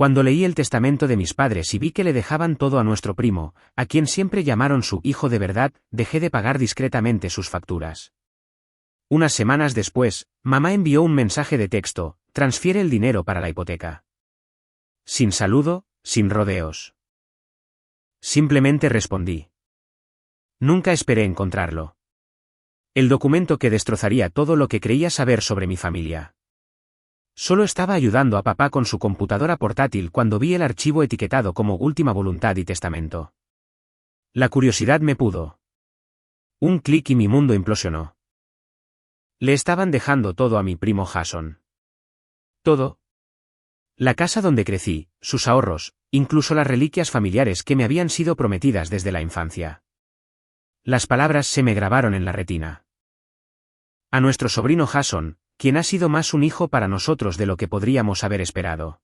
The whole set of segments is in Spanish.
Cuando leí el testamento de mis padres y vi que le dejaban todo a nuestro primo, a quien siempre llamaron su hijo de verdad, dejé de pagar discretamente sus facturas. Unas semanas después, mamá envió un mensaje de texto: transfiere el dinero para la hipoteca. Sin saludo, sin rodeos. Simplemente respondí. Nunca esperé encontrarlo. El documento que destrozaría todo lo que creía saber sobre mi familia. Solo estaba ayudando a papá con su computadora portátil cuando vi el archivo etiquetado como última voluntad y testamento. La curiosidad me pudo. Un clic y mi mundo implosionó. Le estaban dejando todo a mi primo Jason. Todo. La casa donde crecí, sus ahorros, incluso las reliquias familiares que me habían sido prometidas desde la infancia. Las palabras se me grabaron en la retina. A nuestro sobrino Jason, quien ha sido más un hijo para nosotros de lo que podríamos haber esperado.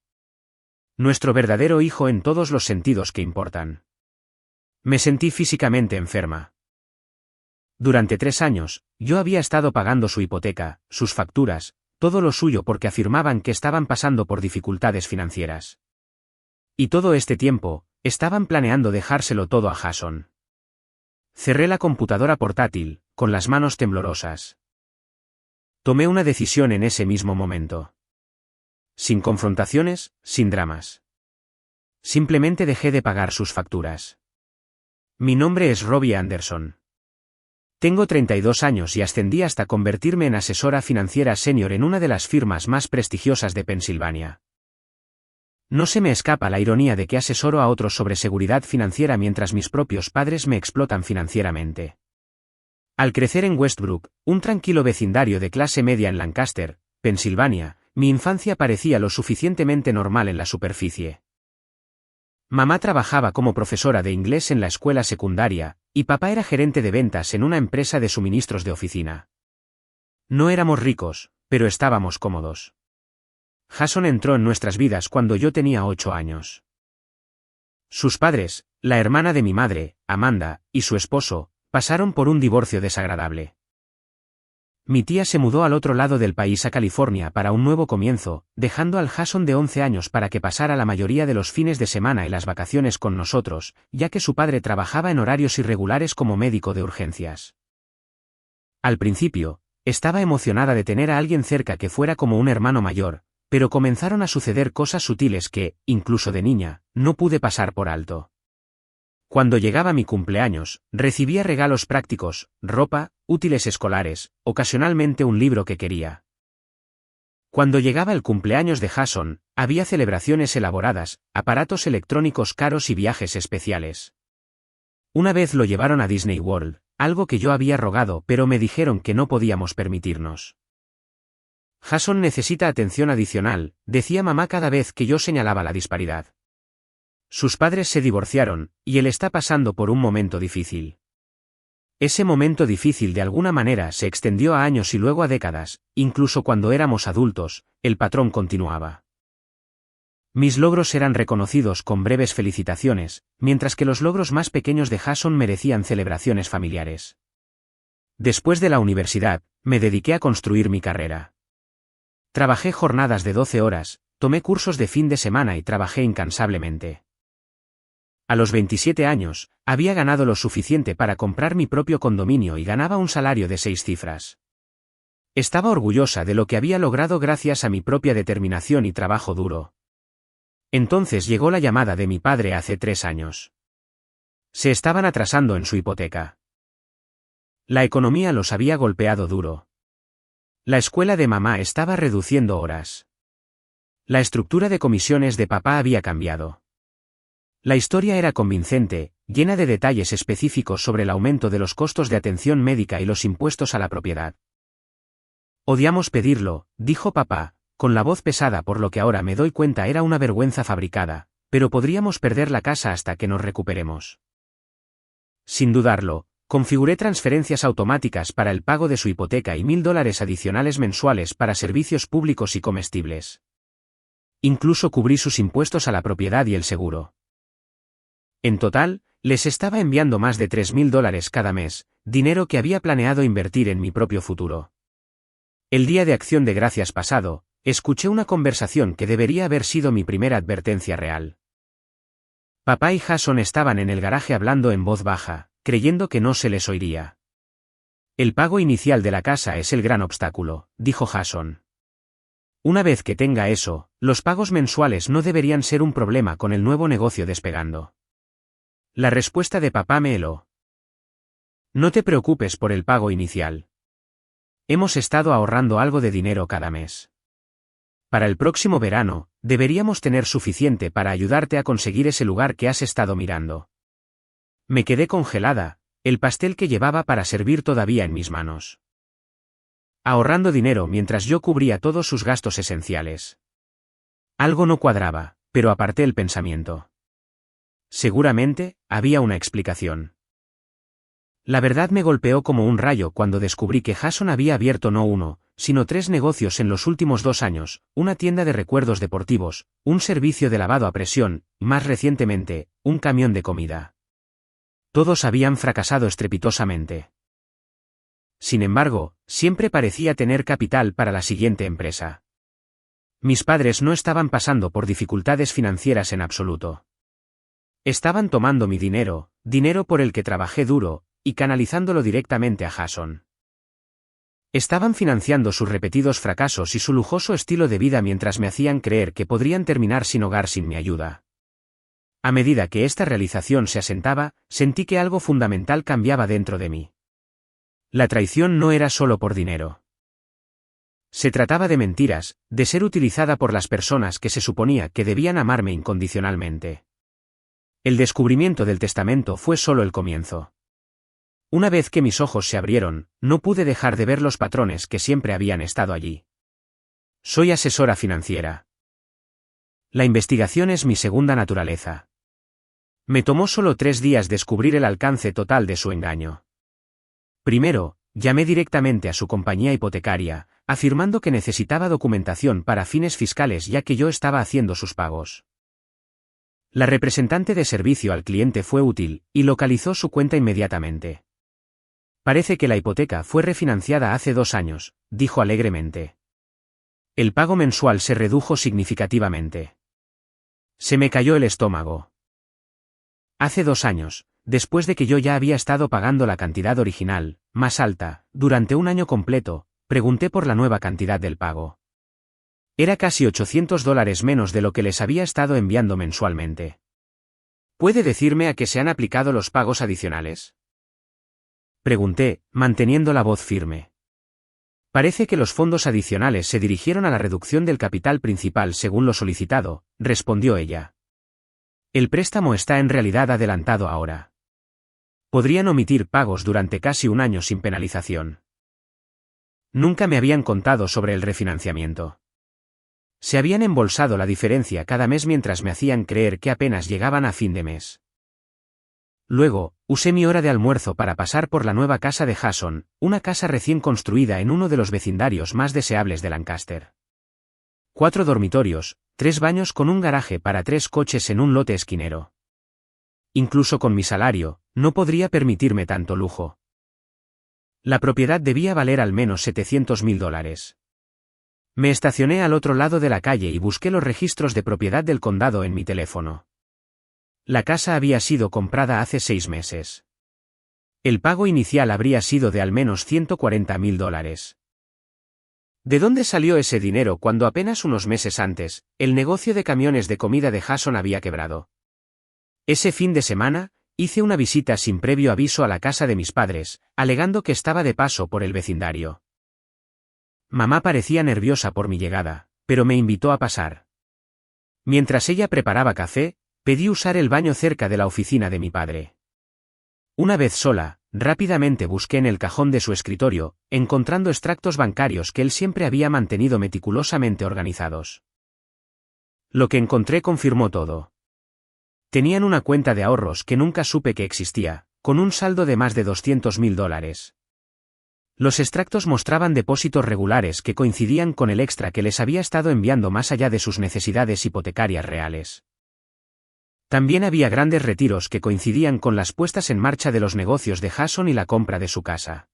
Nuestro verdadero hijo en todos los sentidos que importan. Me sentí físicamente enferma. Durante 3 años, yo había estado pagando su hipoteca, sus facturas, todo lo suyo porque afirmaban que estaban pasando por dificultades financieras. Y todo este tiempo, estaban planeando dejárselo todo a Jason. Cerré la computadora portátil, con las manos temblorosas. Tomé una decisión en ese mismo momento. Sin confrontaciones, sin dramas. Simplemente dejé de pagar sus facturas. Mi nombre es Robbie Anderson. Tengo 32 años y ascendí hasta convertirme en asesora financiera senior en una de las firmas más prestigiosas de Pensilvania. No se me escapa la ironía de que asesoro a otros sobre seguridad financiera mientras mis propios padres me explotan financieramente. Al crecer en Westbrook, un tranquilo vecindario de clase media en Lancaster, Pensilvania, mi infancia parecía lo suficientemente normal en la superficie. Mamá trabajaba como profesora de inglés en la escuela secundaria, y papá era gerente de ventas en una empresa de suministros de oficina. No éramos ricos, pero estábamos cómodos. Jason entró en nuestras vidas cuando yo tenía 8 años. Sus padres, la hermana de mi madre, Amanda, y su esposo, pasaron por un divorcio desagradable. Mi tía se mudó al otro lado del país a California para un nuevo comienzo, dejando al Jason de 11 años para que pasara la mayoría de los fines de semana y las vacaciones con nosotros, ya que su padre trabajaba en horarios irregulares como médico de urgencias. Al principio, estaba emocionada de tener a alguien cerca que fuera como un hermano mayor, pero comenzaron a suceder cosas sutiles que, incluso de niña, no pude pasar por alto. Cuando llegaba mi cumpleaños, recibía regalos prácticos, ropa, útiles escolares, ocasionalmente un libro que quería. Cuando llegaba el cumpleaños de Jason, había celebraciones elaboradas, aparatos electrónicos caros y viajes especiales. Una vez lo llevaron a Disney World, algo que yo había rogado pero me dijeron que no podíamos permitirnos. Jason necesita atención adicional, decía mamá cada vez que yo señalaba la disparidad. Sus padres se divorciaron, y él está pasando por un momento difícil. Ese momento difícil de alguna manera se extendió a años y luego a décadas, incluso cuando éramos adultos, el patrón continuaba. Mis logros eran reconocidos con breves felicitaciones, mientras que los logros más pequeños de Jason merecían celebraciones familiares. Después de la universidad, me dediqué a construir mi carrera. Trabajé jornadas de 12 horas, tomé cursos de fin de semana y trabajé incansablemente. A los 27 años, había ganado lo suficiente para comprar mi propio condominio y ganaba un salario de 6 cifras. Estaba orgullosa de lo que había logrado gracias a mi propia determinación y trabajo duro. Entonces llegó la llamada de mi padre hace 3 años. Se estaban atrasando en su hipoteca. La economía los había golpeado duro. La escuela de mamá estaba reduciendo horas. La estructura de comisiones de papá había cambiado. La historia era convincente, llena de detalles específicos sobre el aumento de los costos de atención médica y los impuestos a la propiedad. Odiamos pedirlo, dijo papá, con la voz pesada por lo que ahora me doy cuenta era una vergüenza fabricada, pero podríamos perder la casa hasta que nos recuperemos. Sin dudarlo, configuré transferencias automáticas para el pago de su hipoteca y $1000 adicionales mensuales para servicios públicos y comestibles. Incluso cubrí sus impuestos a la propiedad y el seguro. En total, les estaba enviando más de $3000 cada mes, dinero que había planeado invertir en mi propio futuro. El día de Acción de Gracias pasado, Escuché una conversación que debería haber sido mi primera advertencia real. Papá y Jason estaban en el garaje hablando en voz baja, creyendo que no se les oiría. El pago inicial de la casa es el gran obstáculo, dijo Jason. Una vez que tenga eso, los pagos mensuales no deberían ser un problema con el nuevo negocio despegando. La respuesta de papá me heló. No te preocupes por el pago inicial. Hemos estado ahorrando algo de dinero cada mes. Para el próximo verano, deberíamos tener suficiente para ayudarte a conseguir ese lugar que has estado mirando. Me quedé congelada, el pastel que llevaba para servir todavía en mis manos. Ahorrando dinero mientras yo cubría todos sus gastos esenciales. Algo no cuadraba, pero aparté el pensamiento. Seguramente, había una explicación. La verdad me golpeó como un rayo cuando descubrí que Jason había abierto no uno, sino 3 negocios en los últimos 2 años, una tienda de recuerdos deportivos, un servicio de lavado a presión, y más recientemente, un camión de comida. Todos habían fracasado estrepitosamente. Sin embargo, siempre parecía tener capital para la siguiente empresa. Mis padres no estaban pasando por dificultades financieras en absoluto. Estaban tomando mi dinero por el que trabajé duro, y canalizándolo directamente a Jason. Estaban financiando sus repetidos fracasos y su lujoso estilo de vida mientras me hacían creer que podrían terminar sin hogar sin mi ayuda. A medida que esta realización se asentaba, sentí que algo fundamental cambiaba dentro de mí. La traición no era solo por dinero. Se trataba de mentiras, de ser utilizada por las personas que se suponía que debían amarme incondicionalmente. El descubrimiento del testamento fue solo el comienzo. Una vez que mis ojos se abrieron, no pude dejar de ver los patrones que siempre habían estado allí. Soy asesora financiera. La investigación es mi segunda naturaleza. Me tomó solo 3 días descubrir el alcance total de su engaño. Primero, llamé directamente a su compañía hipotecaria, afirmando que necesitaba documentación para fines fiscales ya que yo estaba haciendo sus pagos. La representante de servicio al cliente fue útil, y localizó su cuenta inmediatamente. Parece que la hipoteca fue refinanciada hace 2 años, dijo alegremente. El pago mensual se redujo significativamente. Se me cayó el estómago. Hace 2 años, después de que yo ya había estado pagando la cantidad original, más alta, durante un año completo, pregunté por la nueva cantidad del pago. Era casi $800 menos de lo que les había estado enviando mensualmente. ¿Puede decirme a qué se han aplicado los pagos adicionales? Pregunté, manteniendo la voz firme. Parece que los fondos adicionales se dirigieron a la reducción del capital principal según lo solicitado, respondió ella. El préstamo está en realidad adelantado ahora. Podrían omitir pagos durante casi un año sin penalización. Nunca me habían contado sobre el refinanciamiento. Se habían embolsado la diferencia cada mes mientras me hacían creer que apenas llegaban a fin de mes. Luego, usé mi hora de almuerzo para pasar por la nueva casa de Jason, una casa recién construida en uno de los vecindarios más deseables de Lancaster. 4 dormitorios, 3 baños con un garaje para 3 coches en un lote esquinero. Incluso con mi salario, no podría permitirme tanto lujo. La propiedad debía valer al menos $700,000. Me estacioné al otro lado de la calle y busqué los registros de propiedad del condado en mi teléfono. La casa había sido comprada hace 6 meses. El pago inicial habría sido de al menos $140,000. ¿De dónde salió ese dinero cuando apenas unos meses antes, el negocio de camiones de comida de Jason había quebrado? Ese fin de semana, hice una visita sin previo aviso a la casa de mis padres, alegando que estaba de paso por el vecindario. Mamá parecía nerviosa por mi llegada, pero me invitó a pasar. Mientras ella preparaba café, pedí usar el baño cerca de la oficina de mi padre. Una vez sola, rápidamente busqué en el cajón de su escritorio, encontrando extractos bancarios que él siempre había mantenido meticulosamente organizados. Lo que encontré confirmó todo. Tenían una cuenta de ahorros que nunca supe que existía, con un saldo de más de $200,000. Los extractos mostraban depósitos regulares que coincidían con el extra que les había estado enviando más allá de sus necesidades hipotecarias reales. También había grandes retiros que coincidían con las puestas en marcha de los negocios de Jason y la compra de su casa.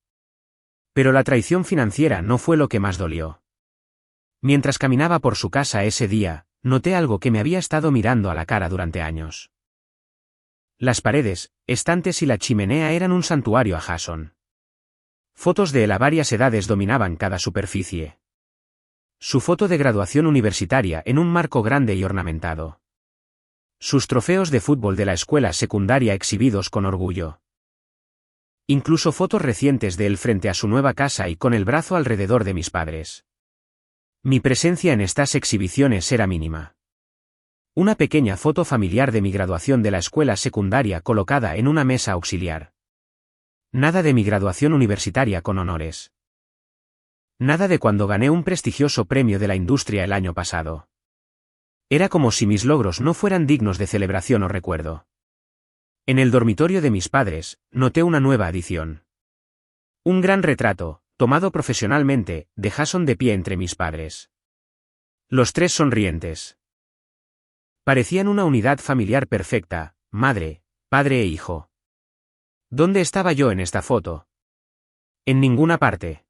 Pero la traición financiera no fue lo que más dolió. Mientras caminaba por su casa ese día, noté algo que me había estado mirando a la cara durante años. Las paredes, estantes y la chimenea eran un santuario a Jason. Fotos de él a varias edades dominaban cada superficie. Su foto de graduación universitaria en un marco grande y ornamentado. Sus trofeos de fútbol de la escuela secundaria exhibidos con orgullo. Incluso fotos recientes de él frente a su nueva casa y con el brazo alrededor de mis padres. Mi presencia en estas exhibiciones era mínima. Una pequeña foto familiar de mi graduación de la escuela secundaria colocada en una mesa auxiliar. Nada de mi graduación universitaria con honores. Nada de cuando gané un prestigioso premio de la industria el año pasado. Era como si mis logros no fueran dignos de celebración o recuerdo. En el dormitorio de mis padres, noté una nueva adición. Un gran retrato, tomado profesionalmente, de Jason de pie entre mis padres. Los tres sonrientes. Parecían una unidad familiar perfecta, madre, padre e hijo. ¿Dónde estaba yo en esta foto? En ninguna parte.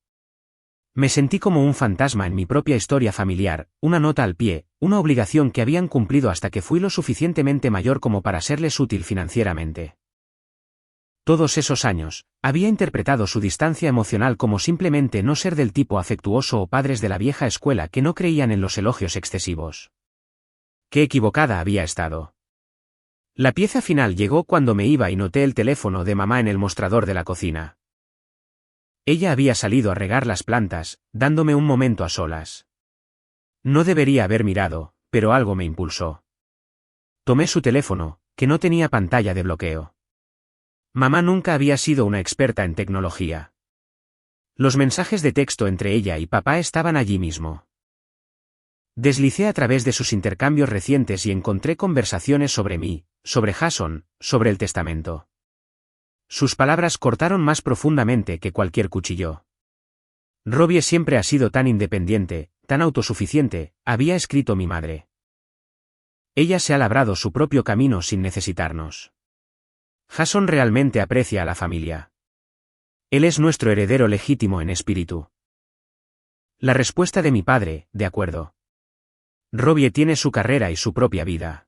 Me sentí como un fantasma en mi propia historia familiar, una nota al pie, una obligación que habían cumplido hasta que fui lo suficientemente mayor como para serles útil financieramente. Todos esos años, había interpretado su distancia emocional como simplemente no ser del tipo afectuoso o padres de la vieja escuela que no creían en los elogios excesivos. Qué equivocada había estado. La pieza final llegó cuando me iba y noté el teléfono de mamá en el mostrador de la cocina. Ella había salido a regar las plantas, dándome un momento a solas. No debería haber mirado, pero algo me impulsó. Tomé su teléfono, que no tenía pantalla de bloqueo. Mamá nunca había sido una experta en tecnología. Los mensajes de texto entre ella y papá estaban allí mismo. Deslicé a través de sus intercambios recientes y encontré conversaciones sobre mí, sobre Jason, sobre el testamento. Sus palabras cortaron más profundamente que cualquier cuchillo. Robbie siempre ha sido tan independiente, tan autosuficiente, había escrito mi madre. Ella se ha labrado su propio camino sin necesitarnos. Jason realmente aprecia a la familia. Él es nuestro heredero legítimo en espíritu. La respuesta de mi padre, de acuerdo. Robbie tiene su carrera y su propia vida.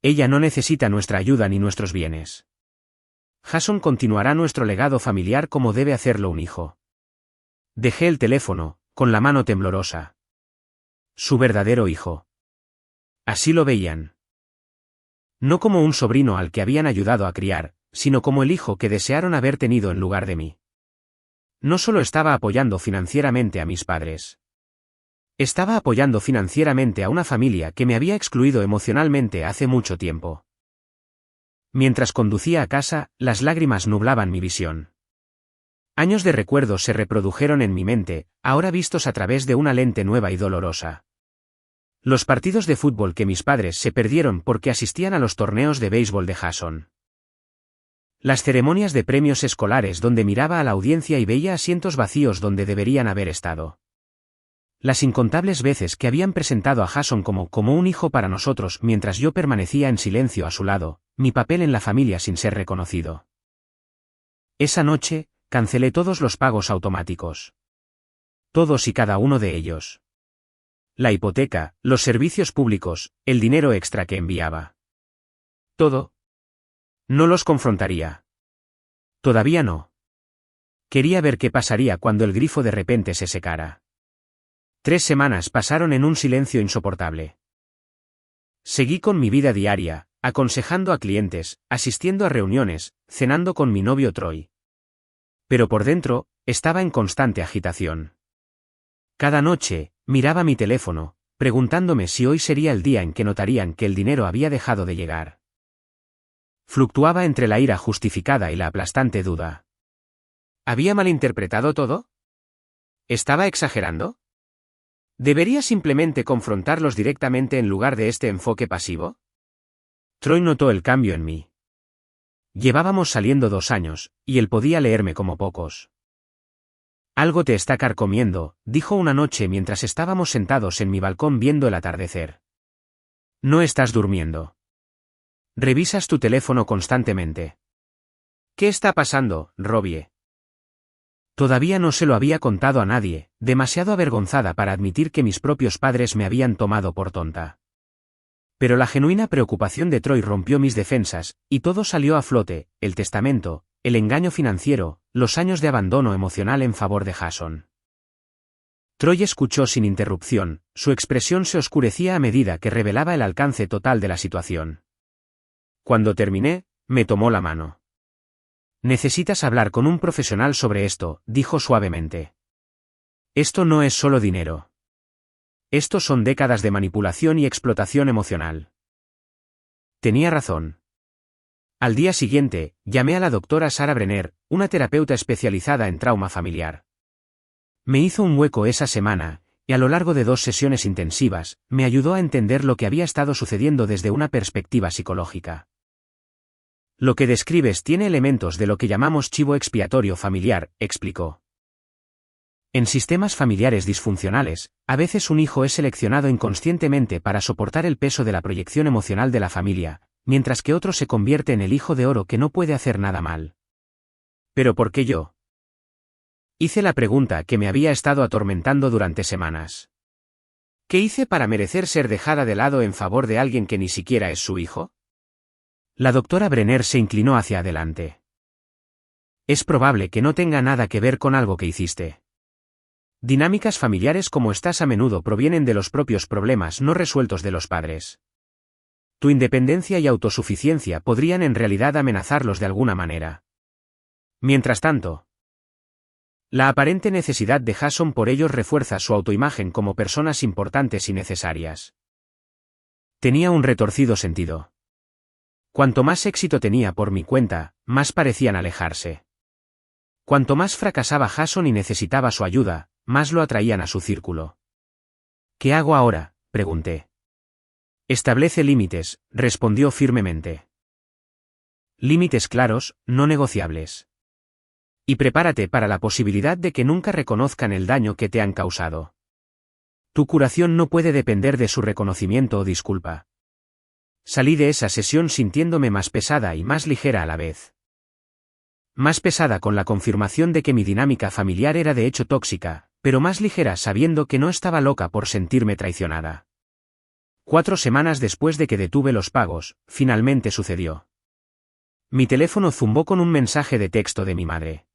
Ella no necesita nuestra ayuda ni nuestros bienes. Jason continuará nuestro legado familiar como debe hacerlo un hijo. Dejé el teléfono, con la mano temblorosa. Su verdadero hijo. Así lo veían. No como un sobrino al que habían ayudado a criar, sino como el hijo que desearon haber tenido en lugar de mí. No solo estaba apoyando financieramente a mis padres. Estaba apoyando financieramente a una familia que me había excluido emocionalmente hace mucho tiempo. Mientras conducía a casa, las lágrimas nublaban mi visión. Años de recuerdos se reprodujeron en mi mente, ahora vistos a través de una lente nueva y dolorosa. Los partidos de fútbol que mis padres se perdieron porque asistían a los torneos de béisbol de Jason. Las ceremonias de premios escolares donde miraba a la audiencia y veía asientos vacíos donde deberían haber estado. Las incontables veces que habían presentado a Jason como un hijo para nosotros mientras yo permanecía en silencio a su lado, mi papel en la familia sin ser reconocido. Esa noche, cancelé todos los pagos automáticos. Todos y cada uno de ellos. La hipoteca, los servicios públicos, el dinero extra que enviaba. Todo. No los confrontaría. Todavía no. Quería ver qué pasaría cuando el grifo de repente se secara. 3 semanas pasaron en un silencio insoportable. Seguí con mi vida diaria, aconsejando a clientes, asistiendo a reuniones, cenando con mi novio Troy. Pero por dentro, estaba en constante agitación. Cada noche, miraba mi teléfono, preguntándome si hoy sería el día en que notarían que el dinero había dejado de llegar. Fluctuaba entre la ira justificada y la aplastante duda. ¿Había malinterpretado todo? ¿Estaba exagerando? ¿Debería simplemente confrontarlos directamente en lugar de este enfoque pasivo? Troy notó el cambio en mí. Llevábamos saliendo 2 años, y él podía leerme como pocos. Algo te está carcomiendo, dijo una noche mientras estábamos sentados en mi balcón viendo el atardecer. No estás durmiendo. Revisas tu teléfono constantemente. ¿Qué está pasando, Robbie? Todavía no se lo había contado a nadie, demasiado avergonzada para admitir que mis propios padres me habían tomado por tonta. Pero la genuina preocupación de Troy rompió mis defensas, y todo salió a flote: el testamento, el engaño financiero, los años de abandono emocional en favor de Jason. Troy escuchó sin interrupción, su expresión se oscurecía a medida que revelaba el alcance total de la situación. Cuando terminé, me tomó la mano. «Necesitas hablar con un profesional sobre esto», dijo suavemente. «Esto no es solo dinero. Esto son décadas de manipulación y explotación emocional». Tenía razón. Al día siguiente, llamé a la doctora Sarah Brenner, una terapeuta especializada en trauma familiar. Me hizo un hueco esa semana, y a lo largo de 2 sesiones intensivas, me ayudó a entender lo que había estado sucediendo desde una perspectiva psicológica. Lo que describes tiene elementos de lo que llamamos chivo expiatorio familiar, explicó. En sistemas familiares disfuncionales, a veces un hijo es seleccionado inconscientemente para soportar el peso de la proyección emocional de la familia, mientras que otro se convierte en el hijo de oro que no puede hacer nada mal. ¿Pero por qué yo? Hice la pregunta que me había estado atormentando durante semanas. ¿Qué hice para merecer ser dejada de lado en favor de alguien que ni siquiera es su hijo? La doctora Brenner se inclinó hacia adelante. Es probable que no tenga nada que ver con algo que hiciste. Dinámicas familiares como estas a menudo provienen de los propios problemas no resueltos de los padres. Tu independencia y autosuficiencia podrían en realidad amenazarlos de alguna manera. Mientras tanto, la aparente necesidad de Jason por ellos refuerza su autoimagen como personas importantes y necesarias. Tenía un retorcido sentido. Cuanto más éxito tenía por mi cuenta, más parecían alejarse. Cuanto más fracasaba Jason y necesitaba su ayuda, más lo atraían a su círculo. ¿Qué hago ahora?, pregunté. Establece límites, respondió firmemente. Límites claros, no negociables. Y prepárate para la posibilidad de que nunca reconozcan el daño que te han causado. Tu curación no puede depender de su reconocimiento o disculpa. Salí de esa sesión sintiéndome más pesada y más ligera a la vez. Más pesada con la confirmación de que mi dinámica familiar era de hecho tóxica, pero más ligera sabiendo que no estaba loca por sentirme traicionada. 4 semanas después de que detuve los pagos, finalmente sucedió. Mi teléfono zumbó con un mensaje de texto de mi madre.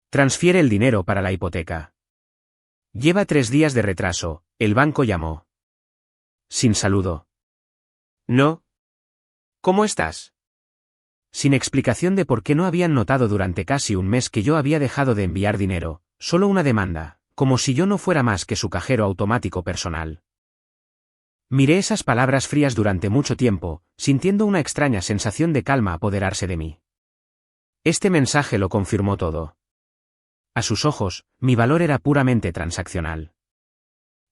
Transfiere el dinero para la hipoteca. Lleva 3 días de retraso, el banco llamó. Sin saludo. No. ¿Cómo estás? Sin explicación de por qué no habían notado durante casi un mes que yo había dejado de enviar dinero, solo una demanda, como si yo no fuera más que su cajero automático personal. Miré esas palabras frías durante mucho tiempo, sintiendo una extraña sensación de calma apoderarse de mí. Este mensaje lo confirmó todo. A sus ojos, mi valor era puramente transaccional.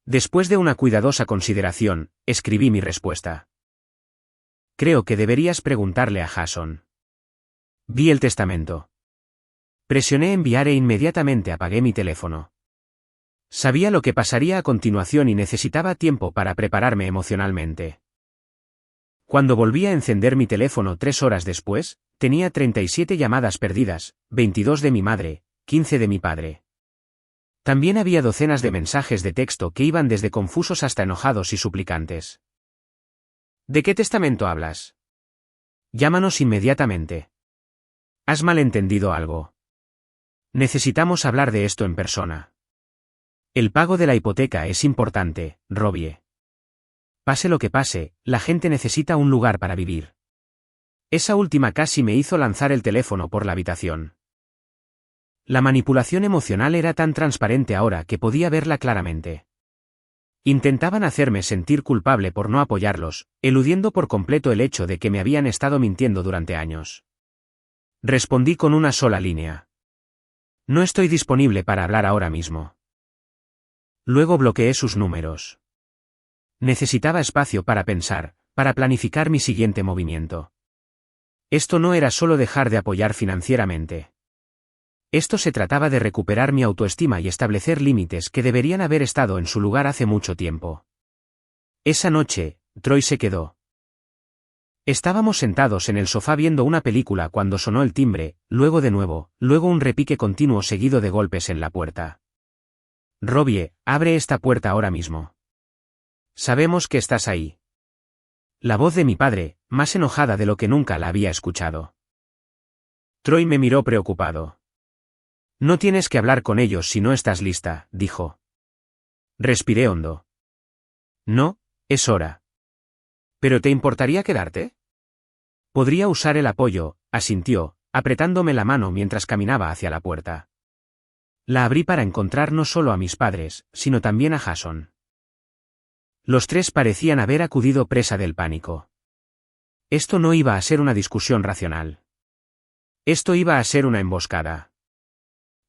Después de una cuidadosa consideración, escribí mi respuesta. Creo que deberías preguntarle a Jason. Vi el testamento. Presioné enviar e inmediatamente apagué mi teléfono. Sabía lo que pasaría a continuación y necesitaba tiempo para prepararme emocionalmente. Cuando volví a encender mi teléfono 3 horas después, tenía 37 llamadas perdidas, 22 de mi madre, 15 de mi padre. También había docenas de mensajes de texto que iban desde confusos hasta enojados y suplicantes. ¿De qué testamento hablas? Llámanos inmediatamente. ¿Has malentendido algo? Necesitamos hablar de esto en persona. El pago de la hipoteca es importante, Robbie. Pase lo que pase, la gente necesita un lugar para vivir. Esa última casi me hizo lanzar el teléfono por la habitación. La manipulación emocional era tan transparente ahora que podía verla claramente. Intentaban hacerme sentir culpable por no apoyarlos, eludiendo por completo el hecho de que me habían estado mintiendo durante años. Respondí con una sola línea. No estoy disponible para hablar ahora mismo. Luego bloqueé sus números. Necesitaba espacio para pensar, para planificar mi siguiente movimiento. Esto no era solo dejar de apoyar financieramente. Esto se trataba de recuperar mi autoestima y establecer límites que deberían haber estado en su lugar hace mucho tiempo. Esa noche, Troy se quedó. Estábamos sentados en el sofá viendo una película cuando sonó el timbre, luego de nuevo, luego un repique continuo seguido de golpes en la puerta. Robbie, abre esta puerta ahora mismo. Sabemos que estás ahí. La voz de mi padre, más enojada de lo que nunca la había escuchado. Troy me miró preocupado. No tienes que hablar con ellos si no estás lista, dijo. Respiré hondo. No, es hora. ¿Pero te importaría quedarte? Podría usar el apoyo, asintió, apretándome la mano mientras caminaba hacia la puerta. La abrí para encontrar no solo a mis padres, sino también a Jason. Los tres parecían haber acudido presa del pánico. Esto no iba a ser una discusión racional. Esto iba a ser una emboscada.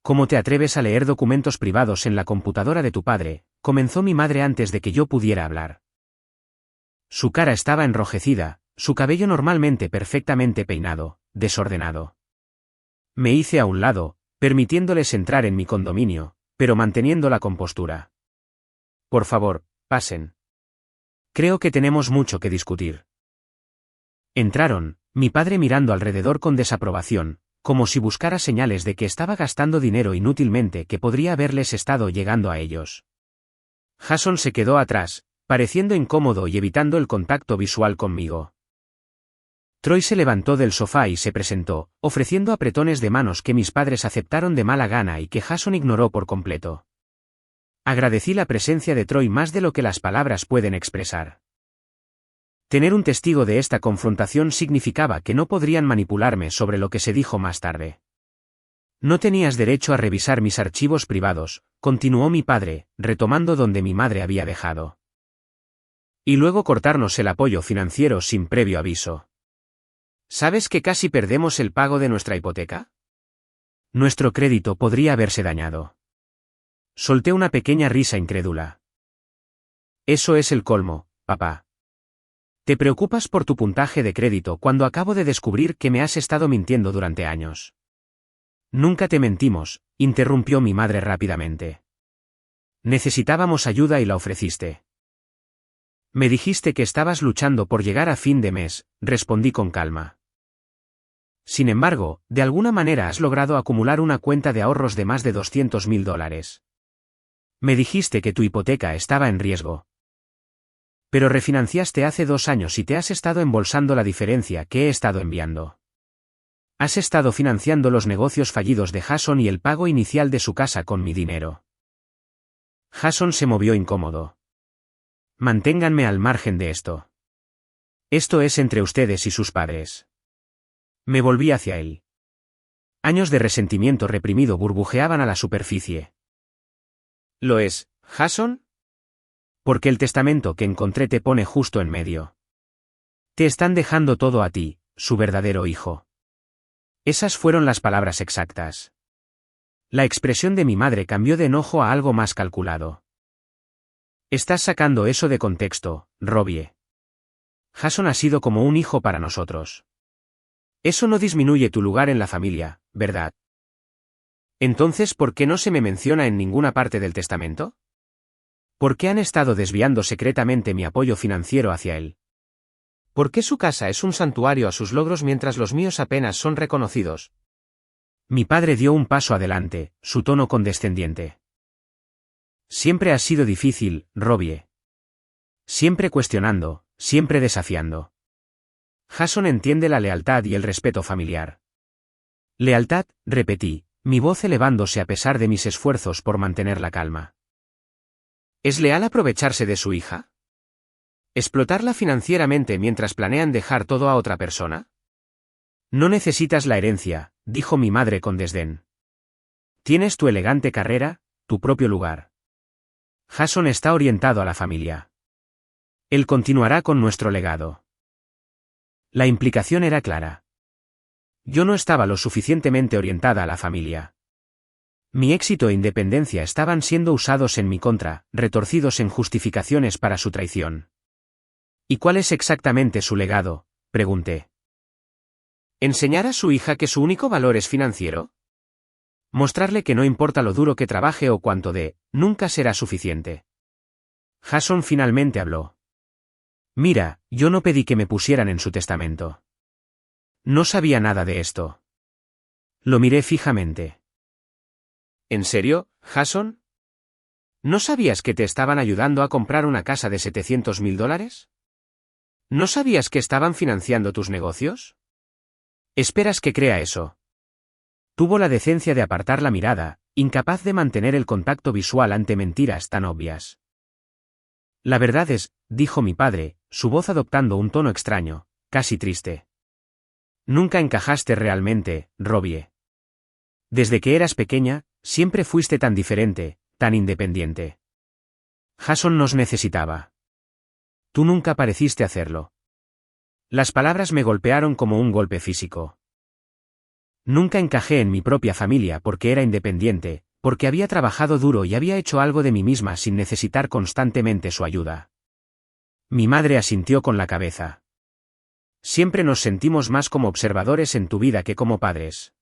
¿Cómo te atreves a leer documentos privados en la computadora de tu padre?, comenzó mi madre antes de que yo pudiera hablar. Su cara estaba enrojecida, su cabello normalmente perfectamente peinado, desordenado. Me hice a un lado, permitiéndoles entrar en mi condominio, pero manteniendo la compostura. Por favor, pasen. Creo que tenemos mucho que discutir. Entraron, mi padre mirando alrededor con desaprobación, como si buscara señales de que estaba gastando dinero inútilmente que podría haberles estado llegando a ellos. Jason se quedó atrás, pareciendo incómodo y evitando el contacto visual conmigo. Troy se levantó del sofá y se presentó, ofreciendo apretones de manos que mis padres aceptaron de mala gana y que Jason ignoró por completo. Agradecí la presencia de Troy más de lo que las palabras pueden expresar. Tener un testigo de esta confrontación significaba que no podrían manipularme sobre lo que se dijo más tarde. No tenías derecho a revisar mis archivos privados, continuó mi padre, retomando donde mi madre había dejado. Y luego cortarnos el apoyo financiero sin previo aviso. ¿Sabes que casi perdemos el pago de nuestra hipoteca? Nuestro crédito podría haberse dañado. Solté una pequeña risa incrédula. Eso es el colmo, papá. Te preocupas por tu puntaje de crédito cuando acabo de descubrir que me has estado mintiendo durante años. Nunca te mentimos, interrumpió mi madre rápidamente. Necesitábamos ayuda y la ofreciste. Me dijiste que estabas luchando por llegar a fin de mes, respondí con calma. Sin embargo, de alguna manera has logrado acumular una cuenta de ahorros de más de $200,000. Me dijiste que tu hipoteca estaba en riesgo. Pero refinanciaste hace 2 años y te has estado embolsando la diferencia que he estado enviando. Has estado financiando los negocios fallidos de Jason y el pago inicial de su casa con mi dinero. Jason se movió incómodo. Manténganme al margen de esto. Esto es entre ustedes y sus padres. Me volví hacia él. Años de resentimiento reprimido burbujeaban a la superficie. ¿Lo es, Jason? Porque el testamento que encontré te pone justo en medio. Te están dejando todo a ti, su verdadero hijo. Esas fueron las palabras exactas. La expresión de mi madre cambió de enojo a algo más calculado. Estás sacando eso de contexto, Robbie. Jason ha sido como un hijo para nosotros. Eso no disminuye tu lugar en la familia, ¿verdad? Entonces, ¿por qué no se me menciona en ninguna parte del testamento? ¿Por qué han estado desviando secretamente mi apoyo financiero hacia él? ¿Por qué su casa es un santuario a sus logros mientras los míos apenas son reconocidos? Mi padre dio un paso adelante, su tono condescendiente. Siempre ha sido difícil, Robbie. Siempre cuestionando, siempre desafiando. Jason entiende la lealtad y el respeto familiar. Lealtad, repetí, mi voz elevándose a pesar de mis esfuerzos por mantener la calma. ¿Es leal aprovecharse de su hija? ¿Explotarla financieramente mientras planean dejar todo a otra persona? No necesitas la herencia, dijo mi madre con desdén. Tienes tu elegante carrera, tu propio lugar. Jason está orientado a la familia. Él continuará con nuestro legado. La implicación era clara. Yo no estaba lo suficientemente orientada a la familia. Mi éxito e independencia estaban siendo usados en mi contra, retorcidos en justificaciones para su traición. ¿Y cuál es exactamente su legado?, pregunté. ¿Enseñar a su hija que su único valor es financiero? Mostrarle que no importa lo duro que trabaje o cuánto dé, nunca será suficiente. Jason finalmente habló. Mira, yo no pedí que me pusieran en su testamento. No sabía nada de esto. Lo miré fijamente. ¿En serio, Jason? ¿No sabías que te estaban ayudando a comprar una casa de $700.000? ¿No sabías que estaban financiando tus negocios? ¿Esperas que crea eso? Tuvo la decencia de apartar la mirada, incapaz de mantener el contacto visual ante mentiras tan obvias. La verdad es, dijo mi padre, su voz adoptando un tono extraño, casi triste. Nunca encajaste realmente, Robbie. Desde que eras pequeña, siempre fuiste tan diferente, tan independiente. Jason nos necesitaba. Tú nunca pareciste hacerlo. Las palabras me golpearon como un golpe físico. Nunca encajé en mi propia familia porque era independiente, porque había trabajado duro y había hecho algo de mí misma sin necesitar constantemente su ayuda. Mi madre asintió con la cabeza. Siempre nos sentimos más como observadores en tu vida que como padres.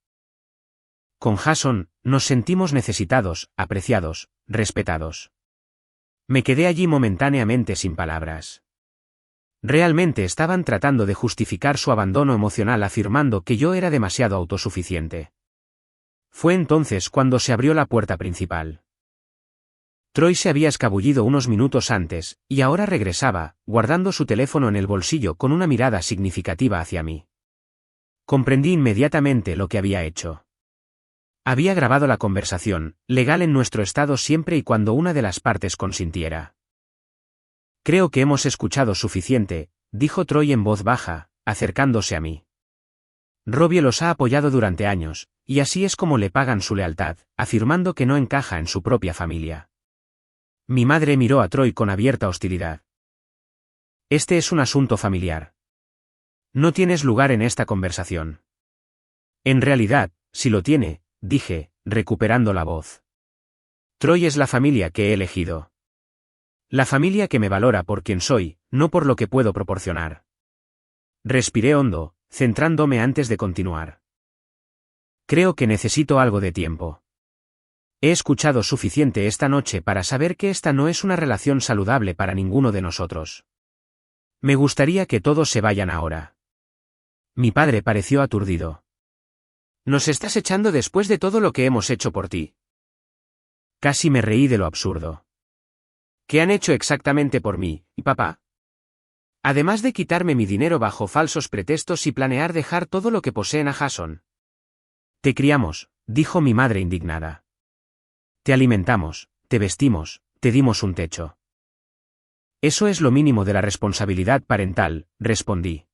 Con Jason, nos sentimos necesitados, apreciados, respetados. Me quedé allí momentáneamente sin palabras. Realmente estaban tratando de justificar su abandono emocional afirmando que yo era demasiado autosuficiente. Fue entonces cuando se abrió la puerta principal. Troy se había escabullido unos minutos antes, y ahora regresaba, guardando su teléfono en el bolsillo con una mirada significativa hacia mí. Comprendí inmediatamente lo que había hecho. Había grabado la conversación, legal en nuestro estado siempre y cuando una de las partes consintiera. Creo que hemos escuchado suficiente, dijo Troy en voz baja, acercándose a mí. Robbie los ha apoyado durante años, y así es como le pagan su lealtad, afirmando que no encaja en su propia familia. Mi madre miró a Troy con abierta hostilidad. Este es un asunto familiar. No tienes lugar en esta conversación. En realidad, si lo tiene, dije, recuperando la voz. Troy es la familia que he elegido. La familia que me valora por quien soy, no por lo que puedo proporcionar. Respiré hondo, centrándome antes de continuar. Creo que necesito algo de tiempo. He escuchado suficiente esta noche para saber que esta no es una relación saludable para ninguno de nosotros. Me gustaría que todos se vayan ahora. Mi padre pareció aturdido. ¿Nos estás echando después de todo lo que hemos hecho por ti? Casi me reí de lo absurdo. ¿Qué han hecho exactamente por mí, papá? Además de quitarme mi dinero bajo falsos pretextos y planear dejar todo lo que poseen a Jason. Te criamos, dijo mi madre indignada. Te alimentamos, te vestimos, te dimos un techo. Eso es lo mínimo de la responsabilidad parental, respondí.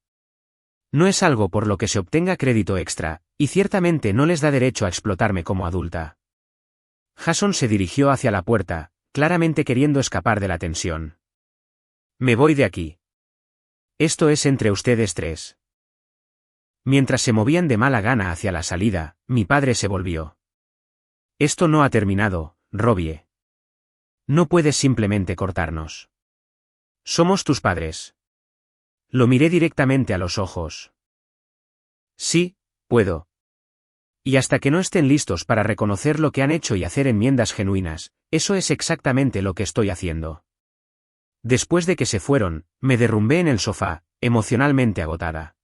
No es algo por lo que se obtenga crédito extra, y ciertamente no les da derecho a explotarme como adulta. Jason se dirigió hacia la puerta, claramente queriendo escapar de la tensión. Me voy de aquí. Esto es entre ustedes tres. Mientras se movían de mala gana hacia la salida, mi padre se volvió. Esto no ha terminado, Robbie. No puedes simplemente cortarnos. Somos tus padres. Lo miré directamente a los ojos. Sí, puedo. Y hasta que no estén listos para reconocer lo que han hecho y hacer enmiendas genuinas, eso es exactamente lo que estoy haciendo. Después de que se fueron, me derrumbé en el sofá, emocionalmente agotada.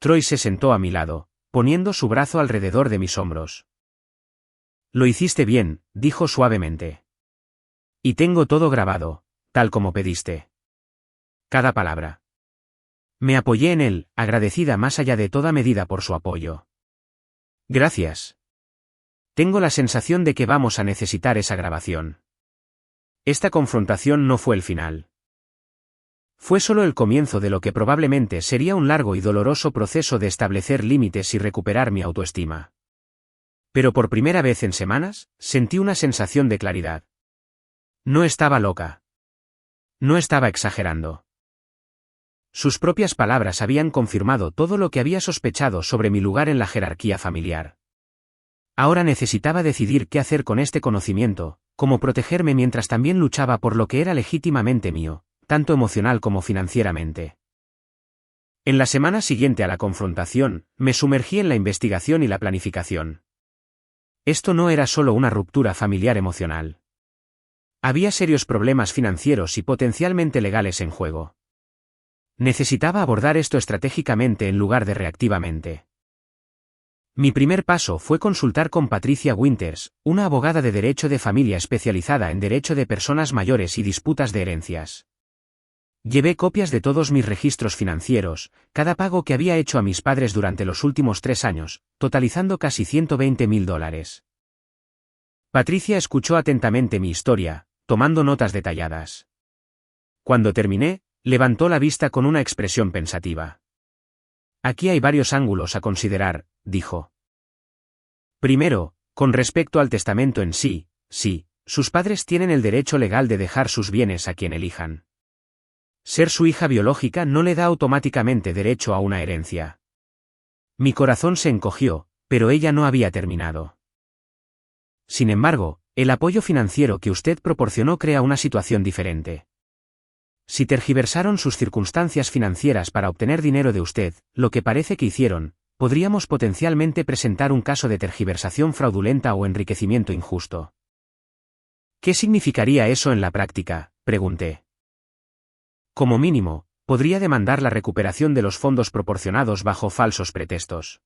Troy se sentó a mi lado, poniendo su brazo alrededor de mis hombros. Lo hiciste bien, dijo suavemente. Y tengo todo grabado, tal como pediste. Cada palabra. Me apoyé en él, agradecida más allá de toda medida por su apoyo. Gracias. Tengo la sensación de que vamos a necesitar esa grabación. Esta confrontación no fue el final. Fue solo el comienzo de lo que probablemente sería un largo y doloroso proceso de establecer límites y recuperar mi autoestima. Pero por primera vez en semanas, sentí una sensación de claridad. No estaba loca. No estaba exagerando. Sus propias palabras habían confirmado todo lo que había sospechado sobre mi lugar en la jerarquía familiar. Ahora necesitaba decidir qué hacer con este conocimiento, cómo protegerme mientras también luchaba por lo que era legítimamente mío, tanto emocional como financieramente. En la semana siguiente a la confrontación, me sumergí en la investigación y la planificación. Esto no era solo una ruptura familiar emocional. Había serios problemas financieros y potencialmente legales en juego. Necesitaba abordar esto estratégicamente en lugar de reactivamente. Mi primer paso fue consultar con Patricia Winters, una abogada de derecho de familia especializada en derecho de personas mayores y disputas de herencias. Llevé copias de todos mis registros financieros, cada pago que había hecho a mis padres durante los últimos 3 años, totalizando casi $120.000. Patricia escuchó atentamente mi historia, tomando notas detalladas. Cuando terminé, levantó la vista con una expresión pensativa. Aquí hay varios ángulos a considerar, dijo. Primero, con respecto al testamento en sí, sus padres tienen el derecho legal de dejar sus bienes a quien elijan. Ser su hija biológica no le da automáticamente derecho a una herencia. Mi corazón se encogió, pero ella no había terminado. Sin embargo, el apoyo financiero que usted proporcionó crea una situación diferente. Si tergiversaron sus circunstancias financieras para obtener dinero de usted, lo que parece que hicieron, podríamos potencialmente presentar un caso de tergiversación fraudulenta o enriquecimiento injusto. ¿Qué significaría eso en la práctica?, pregunté. Como mínimo, podría demandar la recuperación de los fondos proporcionados bajo falsos pretextos.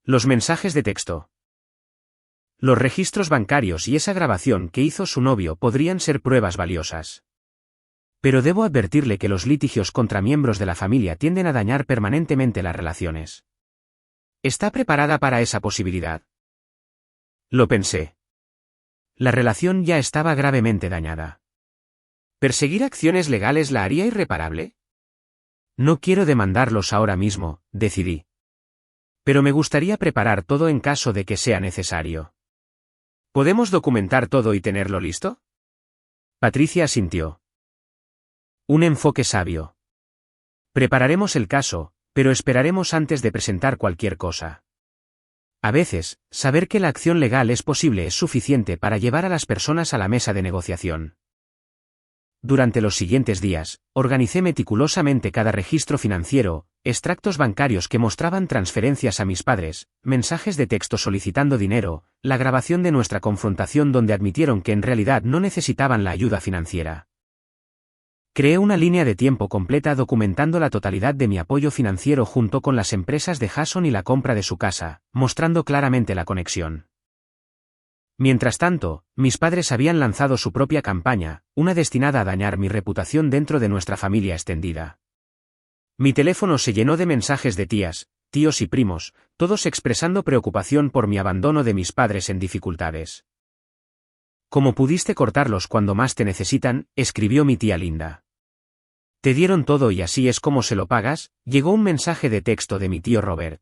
Los mensajes de texto. Los registros bancarios y esa grabación que hizo su novio podrían ser pruebas valiosas. Pero debo advertirle que los litigios contra miembros de la familia tienden a dañar permanentemente las relaciones. ¿Está preparada para esa posibilidad? Lo pensé. La relación ya estaba gravemente dañada. ¿Perseguir acciones legales la haría irreparable? No quiero demandarlos ahora mismo, decidí. Pero me gustaría preparar todo en caso de que sea necesario. ¿Podemos documentar todo y tenerlo listo? Patricia asintió. Un enfoque sabio. Prepararemos el caso, pero esperaremos antes de presentar cualquier cosa. A veces, saber que la acción legal es posible es suficiente para llevar a las personas a la mesa de negociación. Durante los siguientes días, organicé meticulosamente cada registro financiero, extractos bancarios que mostraban transferencias a mis padres, mensajes de texto solicitando dinero, la grabación de nuestra confrontación donde admitieron que en realidad no necesitaban la ayuda financiera. Creé una línea de tiempo completa documentando la totalidad de mi apoyo financiero junto con las empresas de Jason y la compra de su casa, mostrando claramente la conexión. Mientras tanto, mis padres habían lanzado su propia campaña, una destinada a dañar mi reputación dentro de nuestra familia extendida. Mi teléfono se llenó de mensajes de tías, tíos y primos, todos expresando preocupación por mi abandono de mis padres en dificultades. «¿Cómo pudiste cortarlos cuando más te necesitan?», escribió mi tía Linda. «Te dieron todo y así es como se lo pagas», llegó un mensaje de texto de mi tío Robert.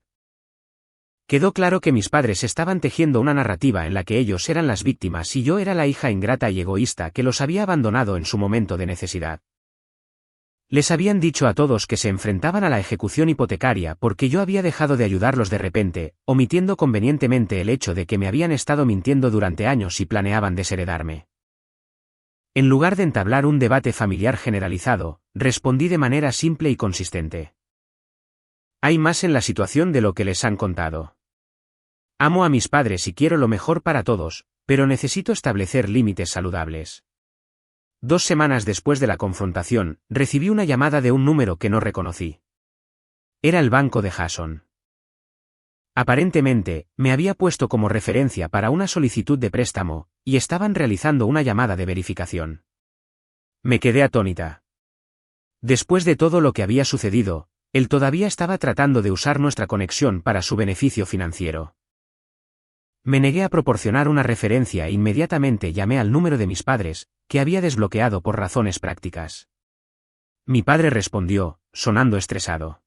Quedó claro que mis padres estaban tejiendo una narrativa en la que ellos eran las víctimas y yo era la hija ingrata y egoísta que los había abandonado en su momento de necesidad. Les habían dicho a todos que se enfrentaban a la ejecución hipotecaria porque yo había dejado de ayudarlos de repente, omitiendo convenientemente el hecho de que me habían estado mintiendo durante años y planeaban desheredarme. En lugar de entablar un debate familiar generalizado, respondí de manera simple y consistente. Hay más en la situación de lo que les han contado. Amo a mis padres y quiero lo mejor para todos, pero necesito establecer límites saludables. 2 semanas después de la confrontación, recibí una llamada de un número que no reconocí. Era el banco de Jason. Aparentemente, me había puesto como referencia para una solicitud de préstamo, y estaban realizando una llamada de verificación. Me quedé atónita. Después de todo lo que había sucedido, él todavía estaba tratando de usar nuestra conexión para su beneficio financiero. Me negué a proporcionar una referencia e inmediatamente llamé al número de mis padres, que había desbloqueado por razones prácticas. Mi padre respondió, sonando estresado.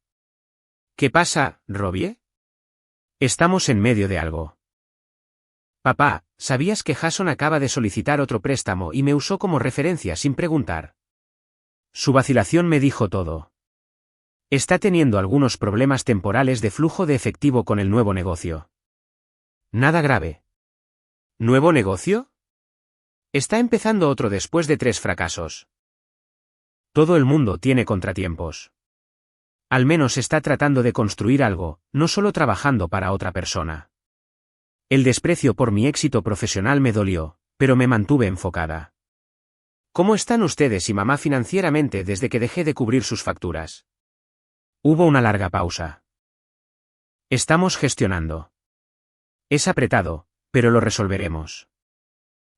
¿Qué pasa, Robbie? Estamos en medio de algo. Papá, ¿sabías que Jason acaba de solicitar otro préstamo y me usó como referencia sin preguntar? Su vacilación me dijo todo. Está teniendo algunos problemas temporales de flujo de efectivo con el nuevo negocio. Nada grave. ¿Nuevo negocio? Está empezando otro después de 3 fracasos. Todo el mundo tiene contratiempos. Al menos está tratando de construir algo, no solo trabajando para otra persona. El desprecio por mi éxito profesional me dolió, pero me mantuve enfocada. ¿Cómo están ustedes y mamá financieramente desde que dejé de cubrir sus facturas? Hubo una larga pausa. Estamos gestionando. Es apretado, pero lo resolveremos.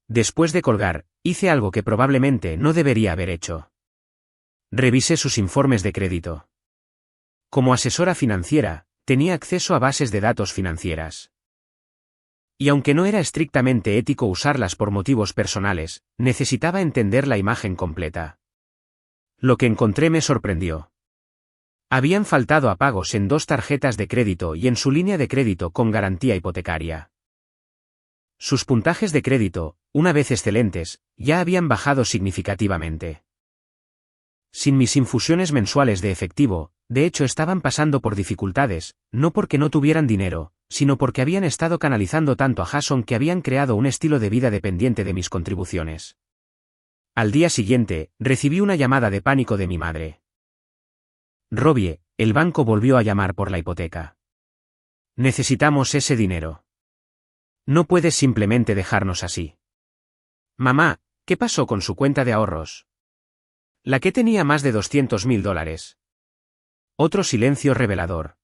Después de colgar, hice algo que probablemente no debería haber hecho. Revisé sus informes de crédito. Como asesora financiera, tenía acceso a bases de datos financieras. Y aunque no era estrictamente ético usarlas por motivos personales, necesitaba entender la imagen completa. Lo que encontré me sorprendió. Habían faltado a pagos en 2 tarjetas de crédito y en su línea de crédito con garantía hipotecaria. Sus puntajes de crédito, una vez excelentes, ya habían bajado significativamente. Sin mis infusiones mensuales de efectivo, de hecho estaban pasando por dificultades, no porque no tuvieran dinero, sino porque habían estado canalizando tanto a Jason que habían creado un estilo de vida dependiente de mis contribuciones. Al día siguiente, recibí una llamada de pánico de mi madre. Robbie, el banco volvió a llamar por la hipoteca. Necesitamos ese dinero. No puedes simplemente dejarnos así. Mamá, ¿qué pasó con su cuenta de ahorros? La que tenía más de $200.000. Otro silencio revelador.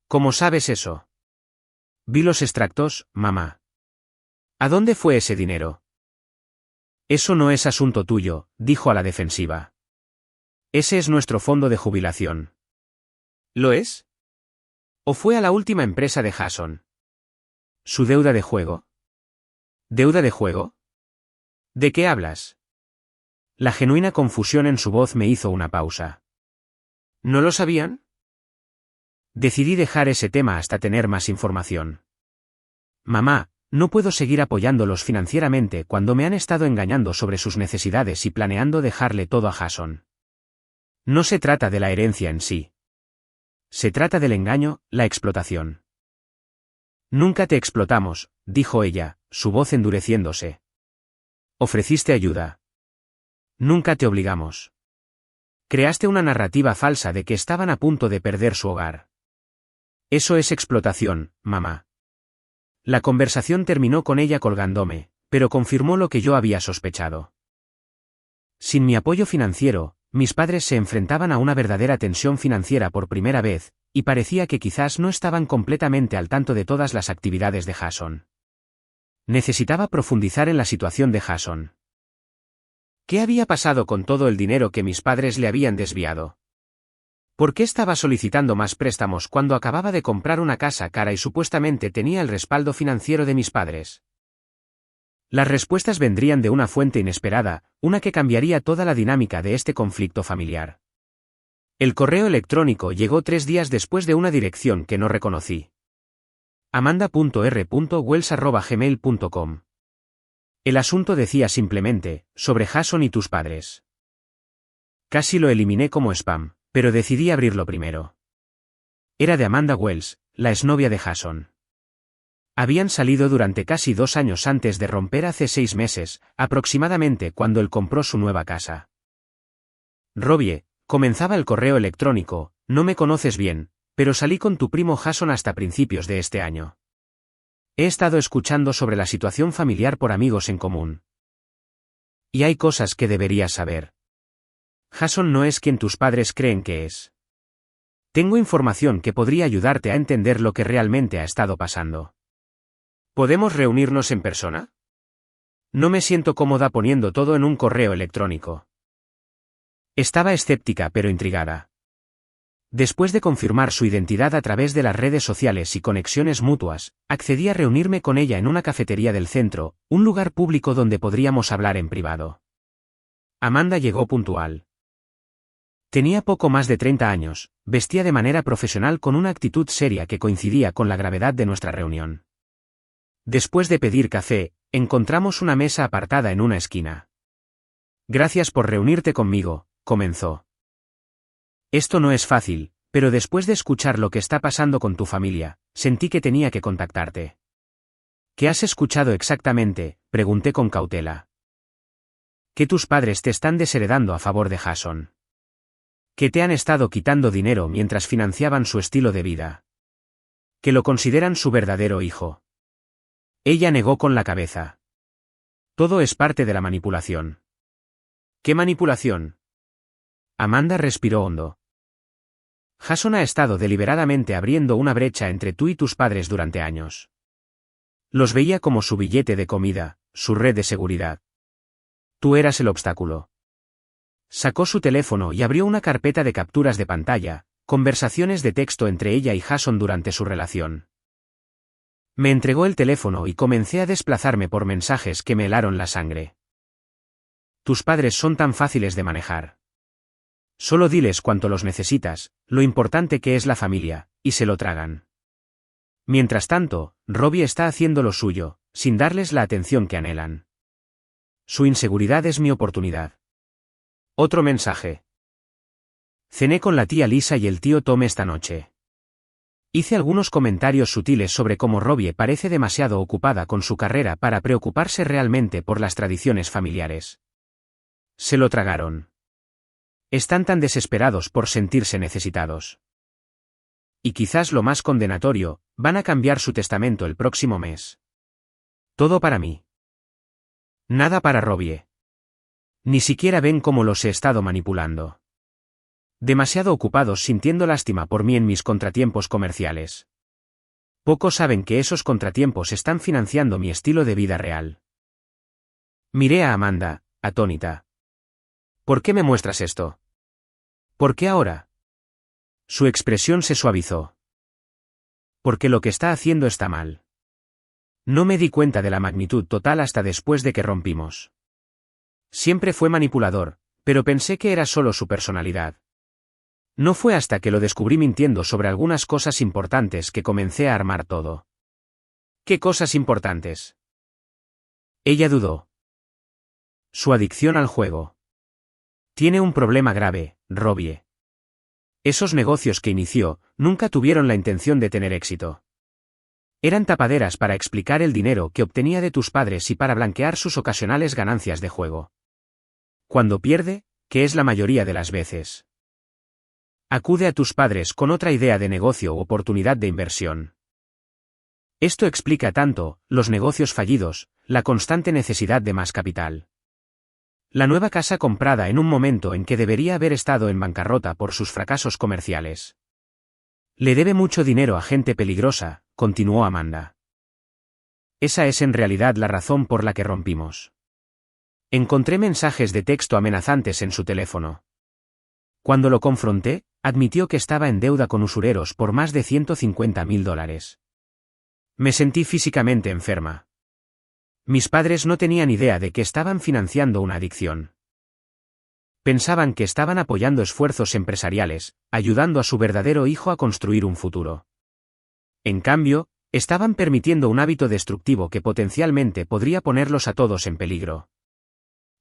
¿Cómo sabes eso? Vi los extractos, mamá. ¿A dónde fue ese dinero? Eso no es asunto tuyo, dijo a la defensiva. Ese es nuestro fondo de jubilación. ¿Lo es? ¿O fue a la última empresa de Jason? ¿Su deuda de juego? ¿Deuda de juego? ¿De qué hablas? La genuina confusión en su voz me hizo una pausa. ¿No lo sabían? Decidí dejar ese tema hasta tener más información. Mamá, no puedo seguir apoyándolos financieramente cuando me han estado engañando sobre sus necesidades y planeando dejarle todo a Jason. No se trata de la herencia en sí. Se trata del engaño, la explotación. Nunca te explotamos, dijo ella, su voz endureciéndose. Ofreciste ayuda. Nunca te obligamos. Creaste una narrativa falsa de que estaban a punto de perder su hogar. Eso es explotación, mamá. La conversación terminó con ella colgándome, pero confirmó lo que yo había sospechado. Sin mi apoyo financiero, mis padres se enfrentaban a una verdadera tensión financiera por primera vez, y parecía que quizás no estaban completamente al tanto de todas las actividades de Jason. Necesitaba profundizar en la situación de Jason. ¿Qué había pasado con todo el dinero que mis padres le habían desviado? ¿Por qué estaba solicitando más préstamos cuando acababa de comprar una casa cara y supuestamente tenía el respaldo financiero de mis padres? Las respuestas vendrían de una fuente inesperada, una que cambiaría toda la dinámica de este conflicto familiar. El correo electrónico llegó 3 días después de una dirección que no reconocí. amanda.r.wells@gmail.com. El asunto decía simplemente, sobre Jason y tus padres. Casi lo eliminé como spam, pero decidí abrirlo primero. Era de Amanda Wells, la exnovia de Jason. Habían salido durante casi 2 años antes de romper hace 6 meses, aproximadamente cuando él compró su nueva casa. Robbie, comenzaba el correo electrónico, no me conoces bien, pero salí con tu primo Jason hasta principios de este año. He estado escuchando sobre la situación familiar por amigos en común. Y hay cosas que deberías saber. Jason no es quien tus padres creen que es. Tengo información que podría ayudarte a entender lo que realmente ha estado pasando. ¿Podemos reunirnos en persona? No me siento cómoda poniendo todo en un correo electrónico. Estaba escéptica pero intrigada. Después de confirmar su identidad a través de las redes sociales y conexiones mutuas, accedí a reunirme con ella en una cafetería del centro, un lugar público donde podríamos hablar en privado. Amanda llegó puntual. Tenía poco más de 30 años, vestía de manera profesional con una actitud seria que coincidía con la gravedad de nuestra reunión. Después de pedir café, encontramos una mesa apartada en una esquina. Gracias por reunirte conmigo, comenzó. Esto no es fácil, pero después de escuchar lo que está pasando con tu familia, sentí que tenía que contactarte. ¿Qué has escuchado exactamente?, pregunté con cautela. Que tus padres te están desheredando a favor de Jason. Que te han estado quitando dinero mientras financiaban su estilo de vida. Que lo consideran su verdadero hijo. Ella negó con la cabeza. Todo es parte de la manipulación. ¿Qué manipulación? Amanda respiró hondo. Jason ha estado deliberadamente abriendo una brecha entre tú y tus padres durante años. Los veía como su billete de comida, su red de seguridad. Tú eras el obstáculo. Sacó su teléfono y abrió una carpeta de capturas de pantalla, conversaciones de texto entre ella y Jason durante su relación. Me entregó el teléfono y comencé a desplazarme por mensajes que me helaron la sangre. Tus padres son tan fáciles de manejar. Solo diles cuánto los necesitas, lo importante que es la familia, y se lo tragan. Mientras tanto, Robbie está haciendo lo suyo, sin darles la atención que anhelan. Su inseguridad es mi oportunidad. Otro mensaje. Cené con la tía Lisa y el tío Tom esta noche. Hice algunos comentarios sutiles sobre cómo Robbie parece demasiado ocupada con su carrera para preocuparse realmente por las tradiciones familiares. Se lo tragaron. Están tan desesperados por sentirse necesitados. Y quizás lo más condenatorio, van a cambiar su testamento el próximo mes. Todo para mí. Nada para Robbie. Ni siquiera ven cómo los he estado manipulando. Demasiado ocupados sintiendo lástima por mí en mis contratiempos comerciales. Pocos saben que esos contratiempos están financiando mi estilo de vida real. Miré a Amanda, atónita. ¿Por qué me muestras esto? ¿Por qué ahora? Su expresión se suavizó. Porque lo que está haciendo está mal. No me di cuenta de la magnitud total hasta después de que rompimos. Siempre fue manipulador, pero pensé que era solo su personalidad. No fue hasta que lo descubrí mintiendo sobre algunas cosas importantes que comencé a armar todo. ¿Qué cosas importantes? Ella dudó. Su adicción al juego. Tiene un problema grave, Robbie. Esos negocios que inició, nunca tuvieron la intención de tener éxito. Eran tapaderas para explicar el dinero que obtenía de tus padres y para blanquear sus ocasionales ganancias de juego. Cuando pierde, que es la mayoría de las veces, acude a tus padres con otra idea de negocio o oportunidad de inversión. Esto explica tanto, los negocios fallidos, la constante necesidad de más capital. La nueva casa comprada en un momento en que debería haber estado en bancarrota por sus fracasos comerciales. Le debe mucho dinero a gente peligrosa, continuó Amanda. Esa es en realidad la razón por la que rompimos. Encontré mensajes de texto amenazantes en su teléfono. Cuando lo confronté, admitió que estaba en deuda con usureros por más de $150,000. Me sentí físicamente enferma. Mis padres no tenían idea de que estaban financiando una adicción. Pensaban que estaban apoyando esfuerzos empresariales, ayudando a su verdadero hijo a construir un futuro. En cambio, estaban permitiendo un hábito destructivo que potencialmente podría ponerlos a todos en peligro.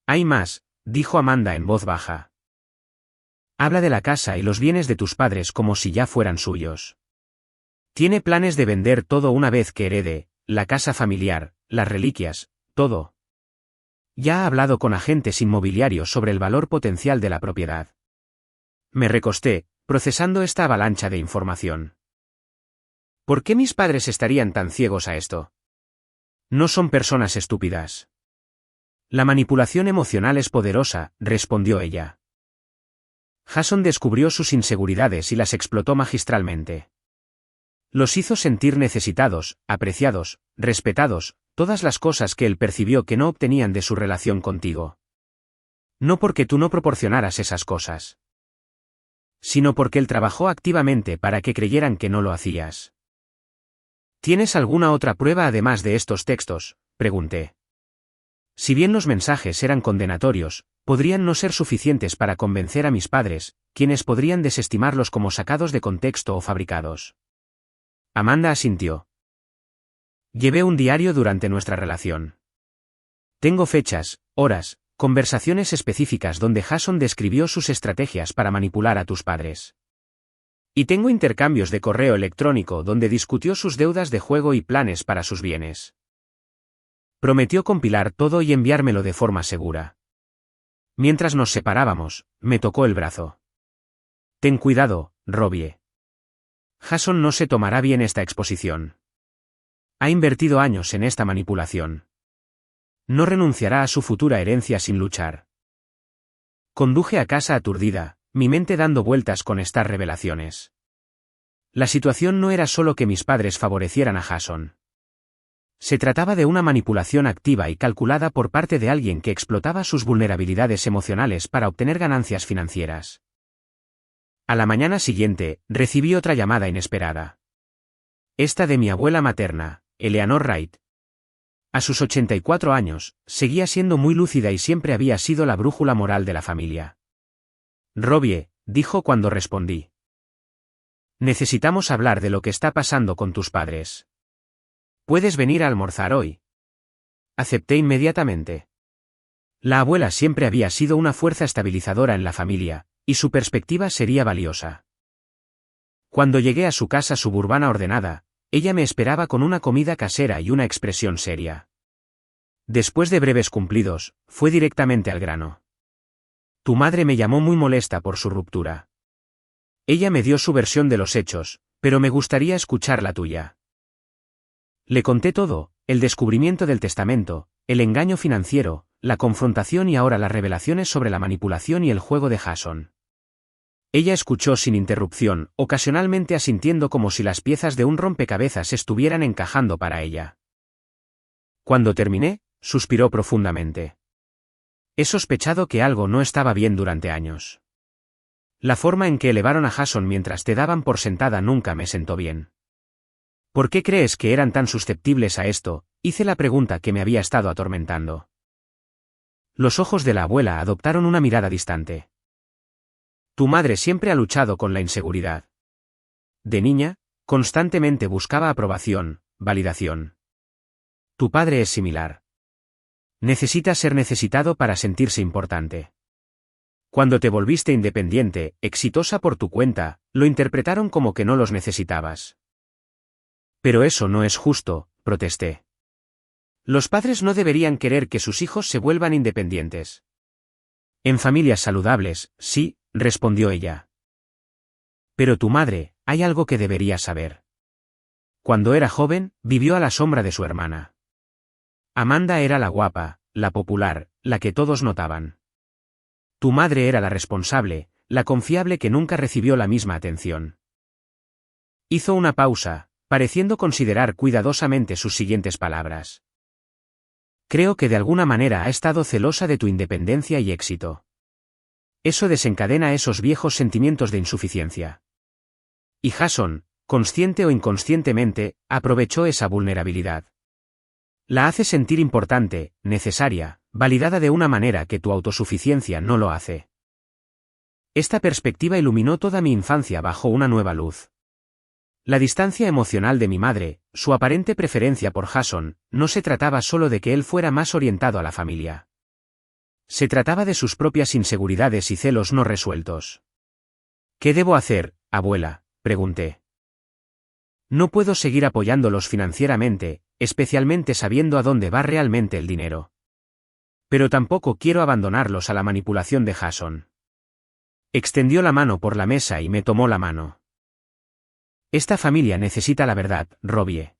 Hay más, dijo Amanda en voz baja. Habla de la casa y los bienes de tus padres como si ya fueran suyos. Tiene planes de vender todo una vez que herede, la casa familiar, las reliquias, todo. Ya ha hablado con agentes inmobiliarios sobre el valor potencial de la propiedad. Me recosté, procesando esta avalancha de información. ¿Por qué mis padres estarían tan ciegos a esto? No son personas estúpidas. La manipulación emocional es poderosa, respondió ella. Jason descubrió sus inseguridades y las explotó magistralmente. Los hizo sentir necesitados, apreciados, respetados, todas las cosas que él percibió que no obtenían de su relación contigo. No porque tú no proporcionaras esas cosas, sino porque él trabajó activamente para que creyeran que no lo hacías. ¿Tienes alguna otra prueba además de estos textos?, pregunté. Si bien los mensajes eran condenatorios, podrían no ser suficientes para convencer a mis padres, quienes podrían desestimarlos como sacados de contexto o fabricados. Amanda asintió. Llevé un diario durante nuestra relación. Tengo fechas, horas, conversaciones específicas donde Jason describió sus estrategias para manipular a tus padres. Y tengo intercambios de correo electrónico donde discutió sus deudas de juego y planes para sus bienes. Prometió compilar todo y enviármelo de forma segura. Mientras nos separábamos, me tocó el brazo. Ten cuidado, Robbie. Jason no se tomará bien esta exposición. Ha invertido años en esta manipulación. No renunciará a su futura herencia sin luchar. Conduje a casa aturdida, mi mente dando vueltas con estas revelaciones. La situación no era solo que mis padres favorecieran a Jason. Se trataba de una manipulación activa y calculada por parte de alguien que explotaba sus vulnerabilidades emocionales para obtener ganancias financieras. A la mañana siguiente, recibí otra llamada inesperada. Esta de mi abuela materna, Eleanor Wright. A sus 84 años, seguía siendo muy lúcida y siempre había sido la brújula moral de la familia. Robbie, dijo cuando respondí. Necesitamos hablar de lo que está pasando con tus padres. ¿Puedes venir a almorzar hoy? Acepté inmediatamente. La abuela siempre había sido una fuerza estabilizadora en la familia, y su perspectiva sería valiosa. Cuando llegué a su casa suburbana ordenada, ella me esperaba con una comida casera y una expresión seria. Después de breves cumplidos, fue directamente al grano. Tu madre me llamó muy molesta por su ruptura. Ella me dio su versión de los hechos, pero me gustaría escuchar la tuya. Le conté todo, el descubrimiento del testamento, el engaño financiero, la confrontación y ahora las revelaciones sobre la manipulación y el juego de Jason. Ella escuchó sin interrupción, ocasionalmente asintiendo como si las piezas de un rompecabezas estuvieran encajando para ella. Cuando terminé, suspiró profundamente. He sospechado que algo no estaba bien durante años. La forma en que elevaron a Jason mientras te daban por sentada nunca me sentó bien. ¿Por qué crees que eran tan susceptibles a esto? Hice la pregunta que me había estado atormentando. Los ojos de la abuela adoptaron una mirada distante. Tu madre siempre ha luchado con la inseguridad. De niña, constantemente buscaba aprobación, validación. Tu padre es similar. Necesita ser necesitado para sentirse importante. Cuando te volviste independiente, exitosa por tu cuenta, lo interpretaron como que no los necesitabas. Pero eso no es justo, protesté. Los padres no deberían querer que sus hijos se vuelvan independientes. En familias saludables, sí, respondió ella. Pero tu madre, hay algo que deberías saber. Cuando era joven, vivió a la sombra de su hermana. Amanda era la guapa, la popular, la que todos notaban. Tu madre era la responsable, la confiable que nunca recibió la misma atención. Hizo una pausa, pareciendo considerar cuidadosamente sus siguientes palabras. Creo que de alguna manera ha estado celosa de tu independencia y éxito. Eso desencadena esos viejos sentimientos de insuficiencia. Y Jason, consciente o inconscientemente, aprovechó esa vulnerabilidad. La hace sentir importante, necesaria, validada de una manera que tu autosuficiencia no lo hace. Esta perspectiva iluminó toda mi infancia bajo una nueva luz. La distancia emocional de mi madre, su aparente preferencia por Jason, no se trataba solo de que él fuera más orientado a la familia. Se trataba de sus propias inseguridades y celos no resueltos. ¿Qué debo hacer, abuela?, pregunté. No puedo seguir apoyándolos financieramente, especialmente sabiendo a dónde va realmente el dinero. Pero tampoco quiero abandonarlos a la manipulación de Jason. Extendió la mano por la mesa y me tomó la mano. Esta familia necesita la verdad, Robbie.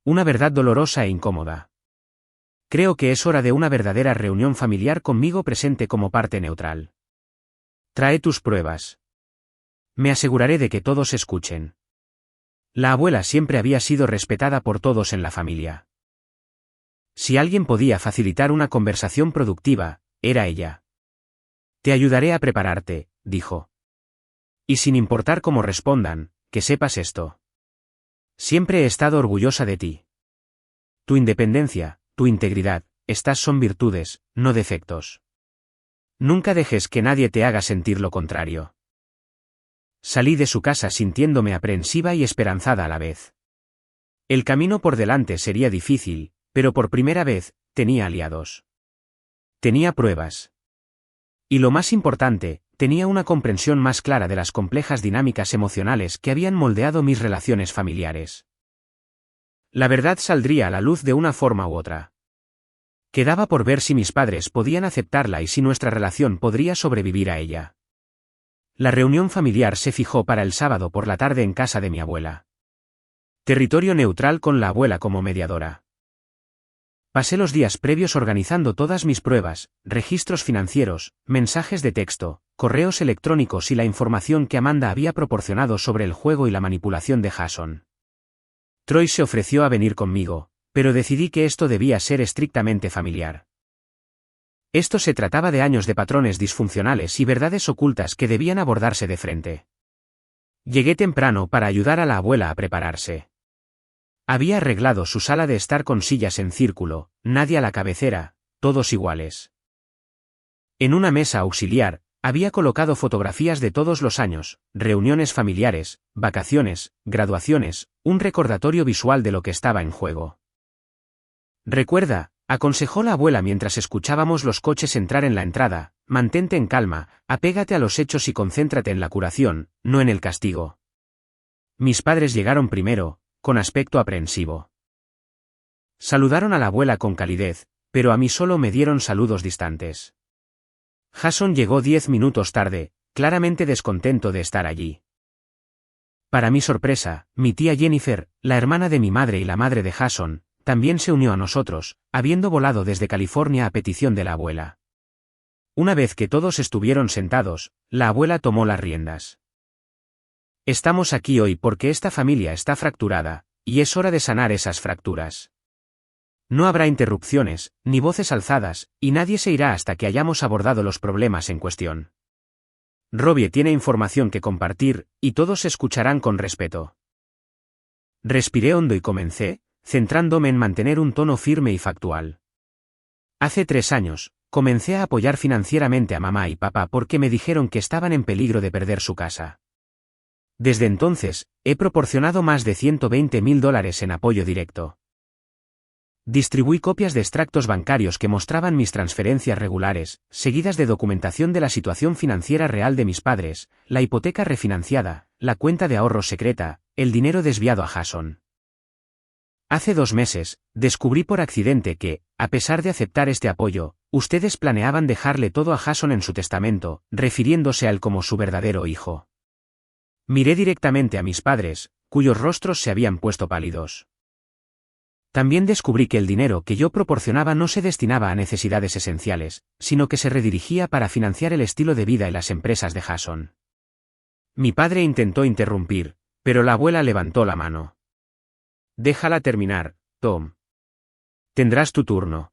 Una verdad dolorosa e incómoda. Creo que es hora de una verdadera reunión familiar conmigo presente como parte neutral. Trae tus pruebas. Me aseguraré de que todos escuchen. La abuela siempre había sido respetada por todos en la familia. Si alguien podía facilitar una conversación productiva, era ella. Te ayudaré a prepararte, dijo. Y sin importar cómo respondan, que sepas esto. Siempre he estado orgullosa de ti. Tu independencia, tu integridad, estas son virtudes, no defectos. Nunca dejes que nadie te haga sentir lo contrario. Salí de su casa sintiéndome aprensiva y esperanzada a la vez. El camino por delante sería difícil, pero por primera vez, tenía aliados. Tenía pruebas. Y lo más importante, tenía una comprensión más clara de las complejas dinámicas emocionales que habían moldeado mis relaciones familiares. La verdad saldría a la luz de una forma u otra. Quedaba por ver si mis padres podían aceptarla y si nuestra relación podría sobrevivir a ella. La reunión familiar se fijó para el sábado por la tarde en casa de mi abuela. Territorio neutral con la abuela como mediadora. Pasé los días previos organizando todas mis pruebas, registros financieros, mensajes de texto, correos electrónicos y la información que Amanda había proporcionado sobre el juego y la manipulación de Jason. Troy se ofreció a venir conmigo, pero decidí que esto debía ser estrictamente familiar. Esto se trataba de años de patrones disfuncionales y verdades ocultas que debían abordarse de frente. Llegué temprano para ayudar a la abuela a prepararse. Había arreglado su sala de estar con sillas en círculo, nadie a la cabecera, todos iguales. En una mesa auxiliar, había colocado fotografías de todos los años, reuniones familiares, vacaciones, graduaciones, un recordatorio visual de lo que estaba en juego. Recuerda, aconsejó la abuela mientras escuchábamos los coches entrar en la entrada, mantente en calma, apégate a los hechos y concéntrate en la curación, no en el castigo. Mis padres llegaron primero, con aspecto aprensivo. Saludaron a la abuela con calidez, pero a mí solo me dieron saludos distantes. Jason llegó 10 minutos tarde, claramente descontento de estar allí. Para mi sorpresa, mi tía Jennifer, la hermana de mi madre y la madre de Jason, también se unió a nosotros, habiendo volado desde California a petición de la abuela. Una vez que todos estuvieron sentados, la abuela tomó las riendas. Estamos aquí hoy porque esta familia está fracturada, y es hora de sanar esas fracturas. No habrá interrupciones, ni voces alzadas, y nadie se irá hasta que hayamos abordado los problemas en cuestión. Robbie tiene información que compartir, y todos escucharán con respeto. Respiré hondo y comencé, centrándome en mantener un tono firme y factual. Hace 3 años, comencé a apoyar financieramente a mamá y papá porque me dijeron que estaban en peligro de perder su casa. Desde entonces, he proporcionado más de $120,000 en apoyo directo. Distribuí copias de extractos bancarios que mostraban mis transferencias regulares, seguidas de documentación de la situación financiera real de mis padres, la hipoteca refinanciada, la cuenta de ahorros secreta, el dinero desviado a Jason. Hace 2 meses, descubrí por accidente que, a pesar de aceptar este apoyo, ustedes planeaban dejarle todo a Jason en su testamento, refiriéndose a él como su verdadero hijo. Miré directamente a mis padres, cuyos rostros se habían puesto pálidos. También descubrí que el dinero que yo proporcionaba no se destinaba a necesidades esenciales, sino que se redirigía para financiar el estilo de vida y las empresas de Jason. Mi padre intentó interrumpir, pero la abuela levantó la mano. Déjala terminar, Tom. Tendrás tu turno.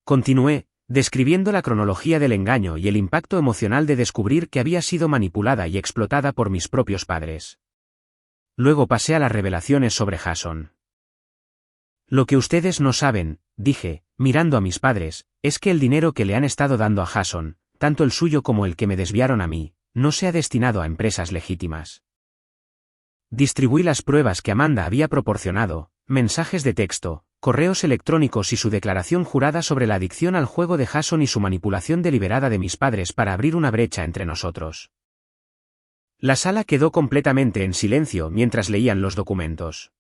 Continué, describiendo la cronología del engaño y el impacto emocional de descubrir que había sido manipulada y explotada por mis propios padres. Luego pasé a las revelaciones sobre Jason. Lo que ustedes no saben, dije, mirando a mis padres, es que el dinero que le han estado dando a Jason, tanto el suyo como el que me desviaron a mí, no se ha destinado a empresas legítimas. Distribuí las pruebas que Amanda había proporcionado, mensajes de texto, correos electrónicos y su declaración jurada sobre la adicción al juego de Jason y su manipulación deliberada de mis padres para abrir una brecha entre nosotros. La sala quedó completamente en silencio mientras leían los documentos.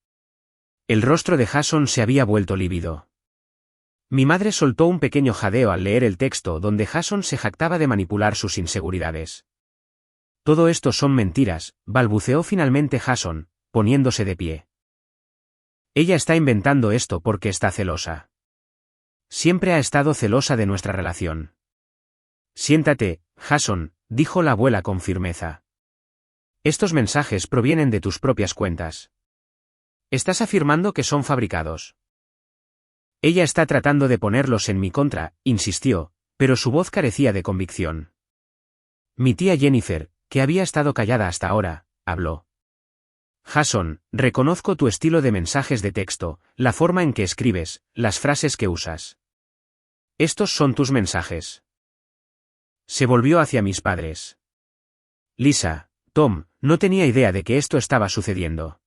El rostro de Jason se había vuelto lívido. Mi madre soltó un pequeño jadeo al leer el texto donde Jason se jactaba de manipular sus inseguridades. Todo esto son mentiras, balbuceó finalmente Jason, poniéndose de pie. Ella está inventando esto porque está celosa. Siempre ha estado celosa de nuestra relación. Siéntate, Jason, dijo la abuela con firmeza. Estos mensajes provienen de tus propias cuentas. Estás afirmando que son fabricados. Ella está tratando de ponerlos en mi contra, insistió, pero su voz carecía de convicción. Mi tía Jennifer, que había estado callada hasta ahora, habló. Jason, reconozco tu estilo de mensajes de texto, la forma en que escribes, las frases que usas. Estos son tus mensajes. Se volvió hacia mis padres. Lisa, Tom, no tenía idea de que esto estaba sucediendo.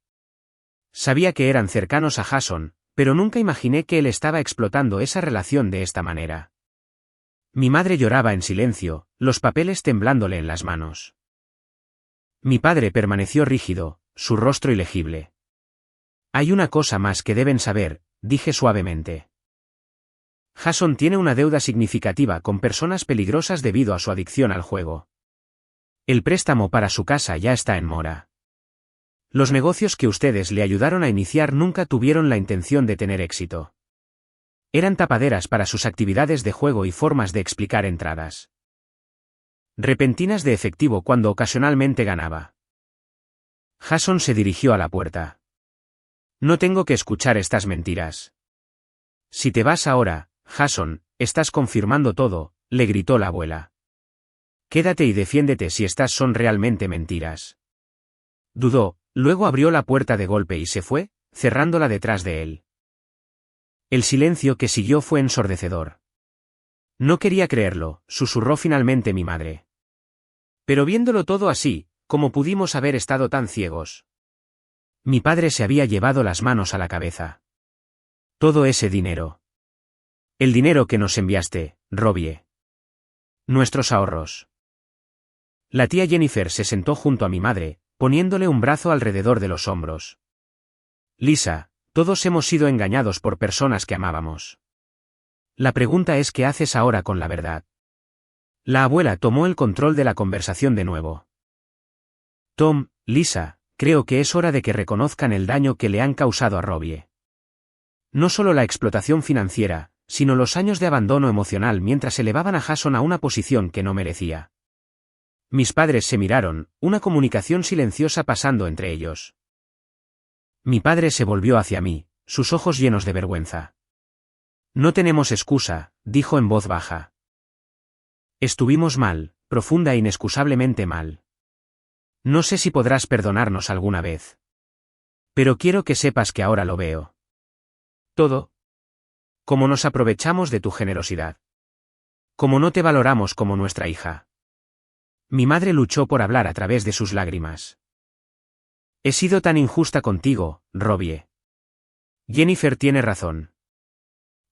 Sabía que eran cercanos a Jason, pero nunca imaginé que él estaba explotando esa relación de esta manera. Mi madre lloraba en silencio, los papeles temblándole en las manos. Mi padre permaneció rígido, su rostro ilegible. Hay una cosa más que deben saber, dije suavemente. Jason tiene una deuda significativa con personas peligrosas debido a su adicción al juego. El préstamo para su casa ya está en mora. Los negocios que ustedes le ayudaron a iniciar nunca tuvieron la intención de tener éxito. Eran tapaderas para sus actividades de juego y formas de explicar entradas repentinas de efectivo cuando ocasionalmente ganaba. Jason se dirigió a la puerta. No tengo que escuchar estas mentiras. Si te vas ahora, Jason, estás confirmando todo, le gritó la abuela. Quédate y defiéndete si estas son realmente mentiras. Dudó, luego abrió la puerta de golpe y se fue, cerrándola detrás de él. El silencio que siguió fue ensordecedor. No quería creerlo, susurró finalmente mi madre. Pero viéndolo todo así, ¿cómo pudimos haber estado tan ciegos? Mi padre se había llevado las manos a la cabeza. Todo ese dinero. El dinero que nos enviaste, Robbie. Nuestros ahorros. La tía Jennifer se sentó junto a mi madre, poniéndole un brazo alrededor de los hombros. Lisa, todos hemos sido engañados por personas que amábamos. La pregunta es ¿qué haces ahora con la verdad? La abuela tomó el control de la conversación de nuevo. Tom, Lisa, creo que es hora de que reconozcan el daño que le han causado a Robbie. No solo la explotación financiera, sino los años de abandono emocional mientras elevaban a Jason a una posición que no merecía. Mis padres se miraron, una comunicación silenciosa pasando entre ellos. Mi padre se volvió hacia mí, sus ojos llenos de vergüenza. No tenemos excusa, dijo en voz baja. Estuvimos mal, profunda e inexcusablemente mal. No sé si podrás perdonarnos alguna vez. Pero quiero que sepas que ahora lo veo. Todo. Cómo nos aprovechamos de tu generosidad. Cómo no te valoramos como nuestra hija. Mi madre luchó por hablar a través de sus lágrimas. He sido tan injusta contigo, Robbie. Jennifer tiene razón.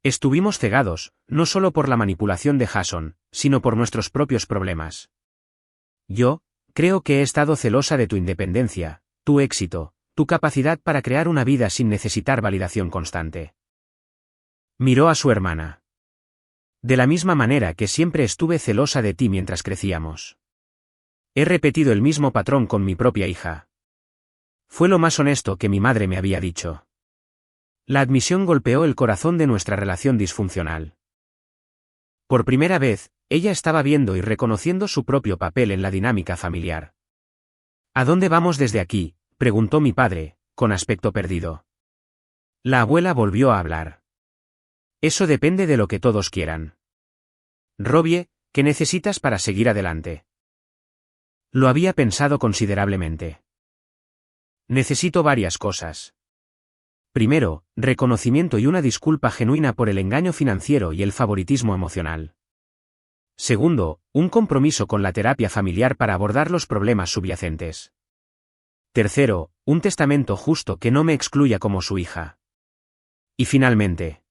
Estuvimos cegados, no solo por la manipulación de Jason, sino por nuestros propios problemas. Yo, creo que he estado celosa de tu independencia, tu éxito, tu capacidad para crear una vida sin necesitar validación constante. Miró a su hermana. De la misma manera que siempre estuve celosa de ti mientras crecíamos. He repetido el mismo patrón con mi propia hija. Fue lo más honesto que mi madre me había dicho. La admisión golpeó el corazón de nuestra relación disfuncional. Por primera vez, ella estaba viendo y reconociendo su propio papel en la dinámica familiar. ¿A dónde vamos desde aquí?, preguntó mi padre, con aspecto perdido. La abuela volvió a hablar. Eso depende de lo que todos quieran. Robbie, ¿qué necesitas para seguir adelante? Lo había pensado considerablemente. Necesito varias cosas. Primero, reconocimiento y una disculpa genuina por el engaño financiero y el favoritismo emocional. Segundo, un compromiso con la terapia familiar para abordar los problemas subyacentes. Tercero, un testamento justo que no me excluya como su hija. Y finalmente,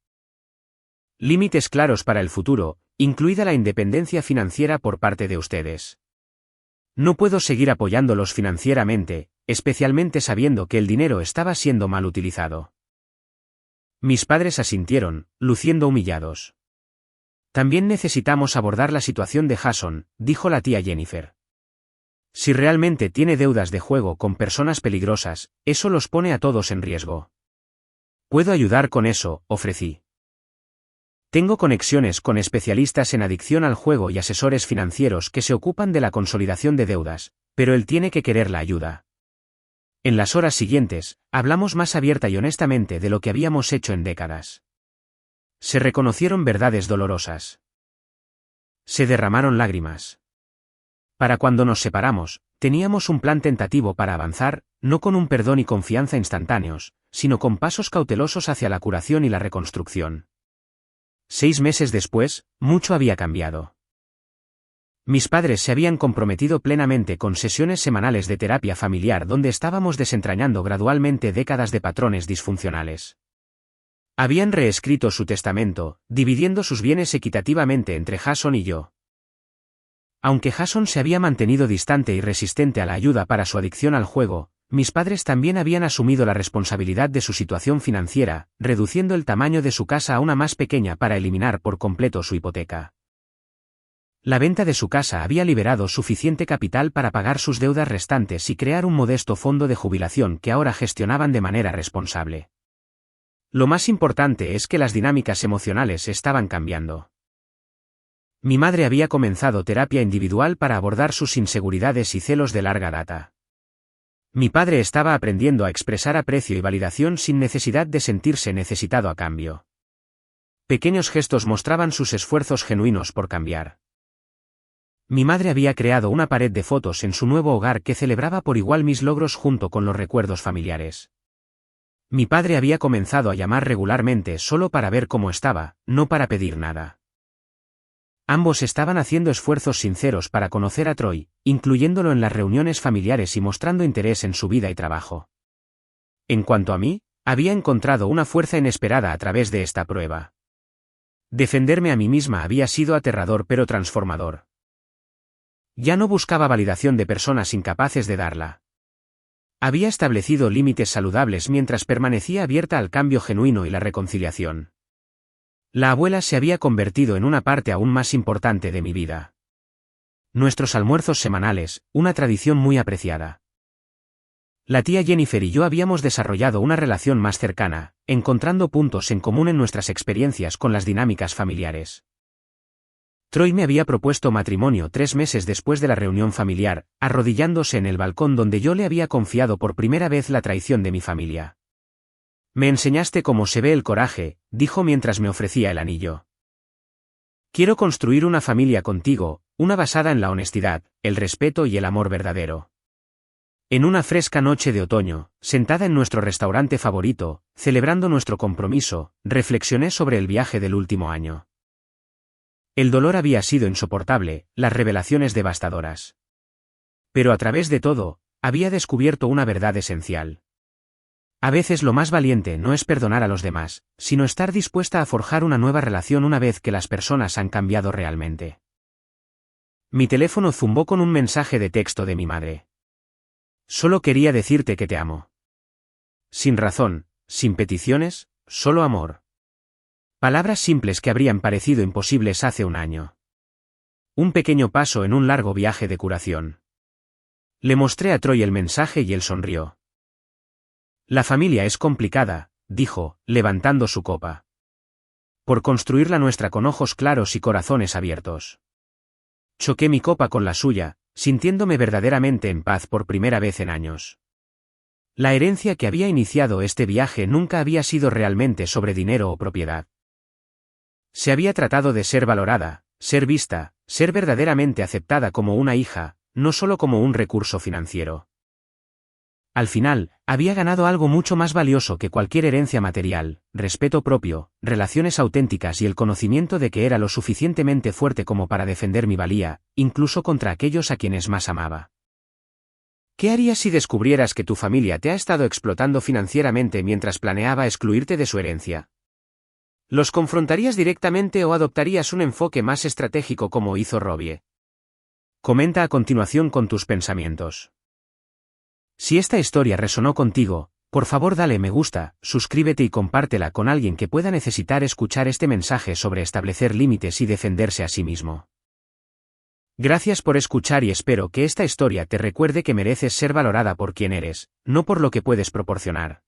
límites claros para el futuro, incluida la independencia financiera por parte de ustedes. No puedo seguir apoyándolos financieramente, especialmente sabiendo que el dinero estaba siendo mal utilizado. Mis padres asintieron, luciendo humillados. También necesitamos abordar la situación de Jason, dijo la tía Jennifer. Si realmente tiene deudas de juego con personas peligrosas, eso los pone a todos en riesgo. Puedo ayudar con eso, ofrecí. Tengo conexiones con especialistas en adicción al juego y asesores financieros que se ocupan de la consolidación de deudas, pero él tiene que querer la ayuda. En las horas siguientes, hablamos más abierta y honestamente de lo que habíamos hecho en décadas. Se reconocieron verdades dolorosas. Se derramaron lágrimas. Para cuando nos separamos, teníamos un plan tentativo para avanzar, no con un perdón y confianza instantáneos, sino con pasos cautelosos hacia la curación y la reconstrucción. 6 meses después, mucho había cambiado. Mis padres se habían comprometido plenamente con sesiones semanales de terapia familiar donde estábamos desentrañando gradualmente décadas de patrones disfuncionales. Habían reescrito su testamento, dividiendo sus bienes equitativamente entre Jason y yo. Aunque Jason se había mantenido distante y resistente a la ayuda para su adicción al juego, mis padres también habían asumido la responsabilidad de su situación financiera, reduciendo el tamaño de su casa a una más pequeña para eliminar por completo su hipoteca. La venta de su casa había liberado suficiente capital para pagar sus deudas restantes y crear un modesto fondo de jubilación que ahora gestionaban de manera responsable. Lo más importante es que las dinámicas emocionales estaban cambiando. Mi madre había comenzado terapia individual para abordar sus inseguridades y celos de larga data. Mi padre estaba aprendiendo a expresar aprecio y validación sin necesidad de sentirse necesitado a cambio. Pequeños gestos mostraban sus esfuerzos genuinos por cambiar. Mi madre había creado una pared de fotos en su nuevo hogar que celebraba por igual mis logros junto con los recuerdos familiares. Mi padre había comenzado a llamar regularmente solo para ver cómo estaba, no para pedir nada. Ambos estaban haciendo esfuerzos sinceros para conocer a Troy, incluyéndolo en las reuniones familiares y mostrando interés en su vida y trabajo. En cuanto a mí, había encontrado una fuerza inesperada a través de esta prueba. Defenderme a mí misma había sido aterrador pero transformador. Ya no buscaba validación de personas incapaces de darla. Había establecido límites saludables mientras permanecía abierta al cambio genuino y la reconciliación. La abuela se había convertido en una parte aún más importante de mi vida. Nuestros almuerzos semanales, una tradición muy apreciada. La tía Jennifer y yo habíamos desarrollado una relación más cercana, encontrando puntos en común en nuestras experiencias con las dinámicas familiares. Troy me había propuesto matrimonio 3 meses después de la reunión familiar, arrodillándose en el balcón donde yo le había confiado por primera vez la traición de mi familia. Me enseñaste cómo se ve el coraje, dijo mientras me ofrecía el anillo. Quiero construir una familia contigo, una basada en la honestidad, el respeto y el amor verdadero. En una fresca noche de otoño, sentada en nuestro restaurante favorito, celebrando nuestro compromiso, reflexioné sobre el viaje del último año. El dolor había sido insoportable, las revelaciones devastadoras. Pero a través de todo, había descubierto una verdad esencial. A veces lo más valiente no es perdonar a los demás, sino estar dispuesta a forjar una nueva relación una vez que las personas han cambiado realmente. Mi teléfono zumbó con un mensaje de texto de mi madre. Solo quería decirte que te amo. Sin razón, sin peticiones, solo amor. Palabras simples que habrían parecido imposibles hace un año. Un pequeño paso en un largo viaje de curación. Le mostré a Troy el mensaje y él sonrió. La familia es complicada, dijo, levantando su copa. Por construir la nuestra con ojos claros y corazones abiertos. Choqué mi copa con la suya, sintiéndome verdaderamente en paz por primera vez en años. La herencia que había iniciado este viaje nunca había sido realmente sobre dinero o propiedad. Se había tratado de ser valorada, ser vista, ser verdaderamente aceptada como una hija, no solo como un recurso financiero. Al final, había ganado algo mucho más valioso que cualquier herencia material: respeto propio, relaciones auténticas y el conocimiento de que era lo suficientemente fuerte como para defender mi valía, incluso contra aquellos a quienes más amaba. ¿Qué harías si descubrieras que tu familia te ha estado explotando financieramente mientras planeaba excluirte de su herencia? ¿Los confrontarías directamente o adoptarías un enfoque más estratégico como hizo Robbie? Comenta a continuación con tus pensamientos. Si esta historia resonó contigo, por favor dale me gusta, suscríbete y compártela con alguien que pueda necesitar escuchar este mensaje sobre establecer límites y defenderse a sí mismo. Gracias por escuchar y espero que esta historia te recuerde que mereces ser valorada por quien eres, no por lo que puedes proporcionar.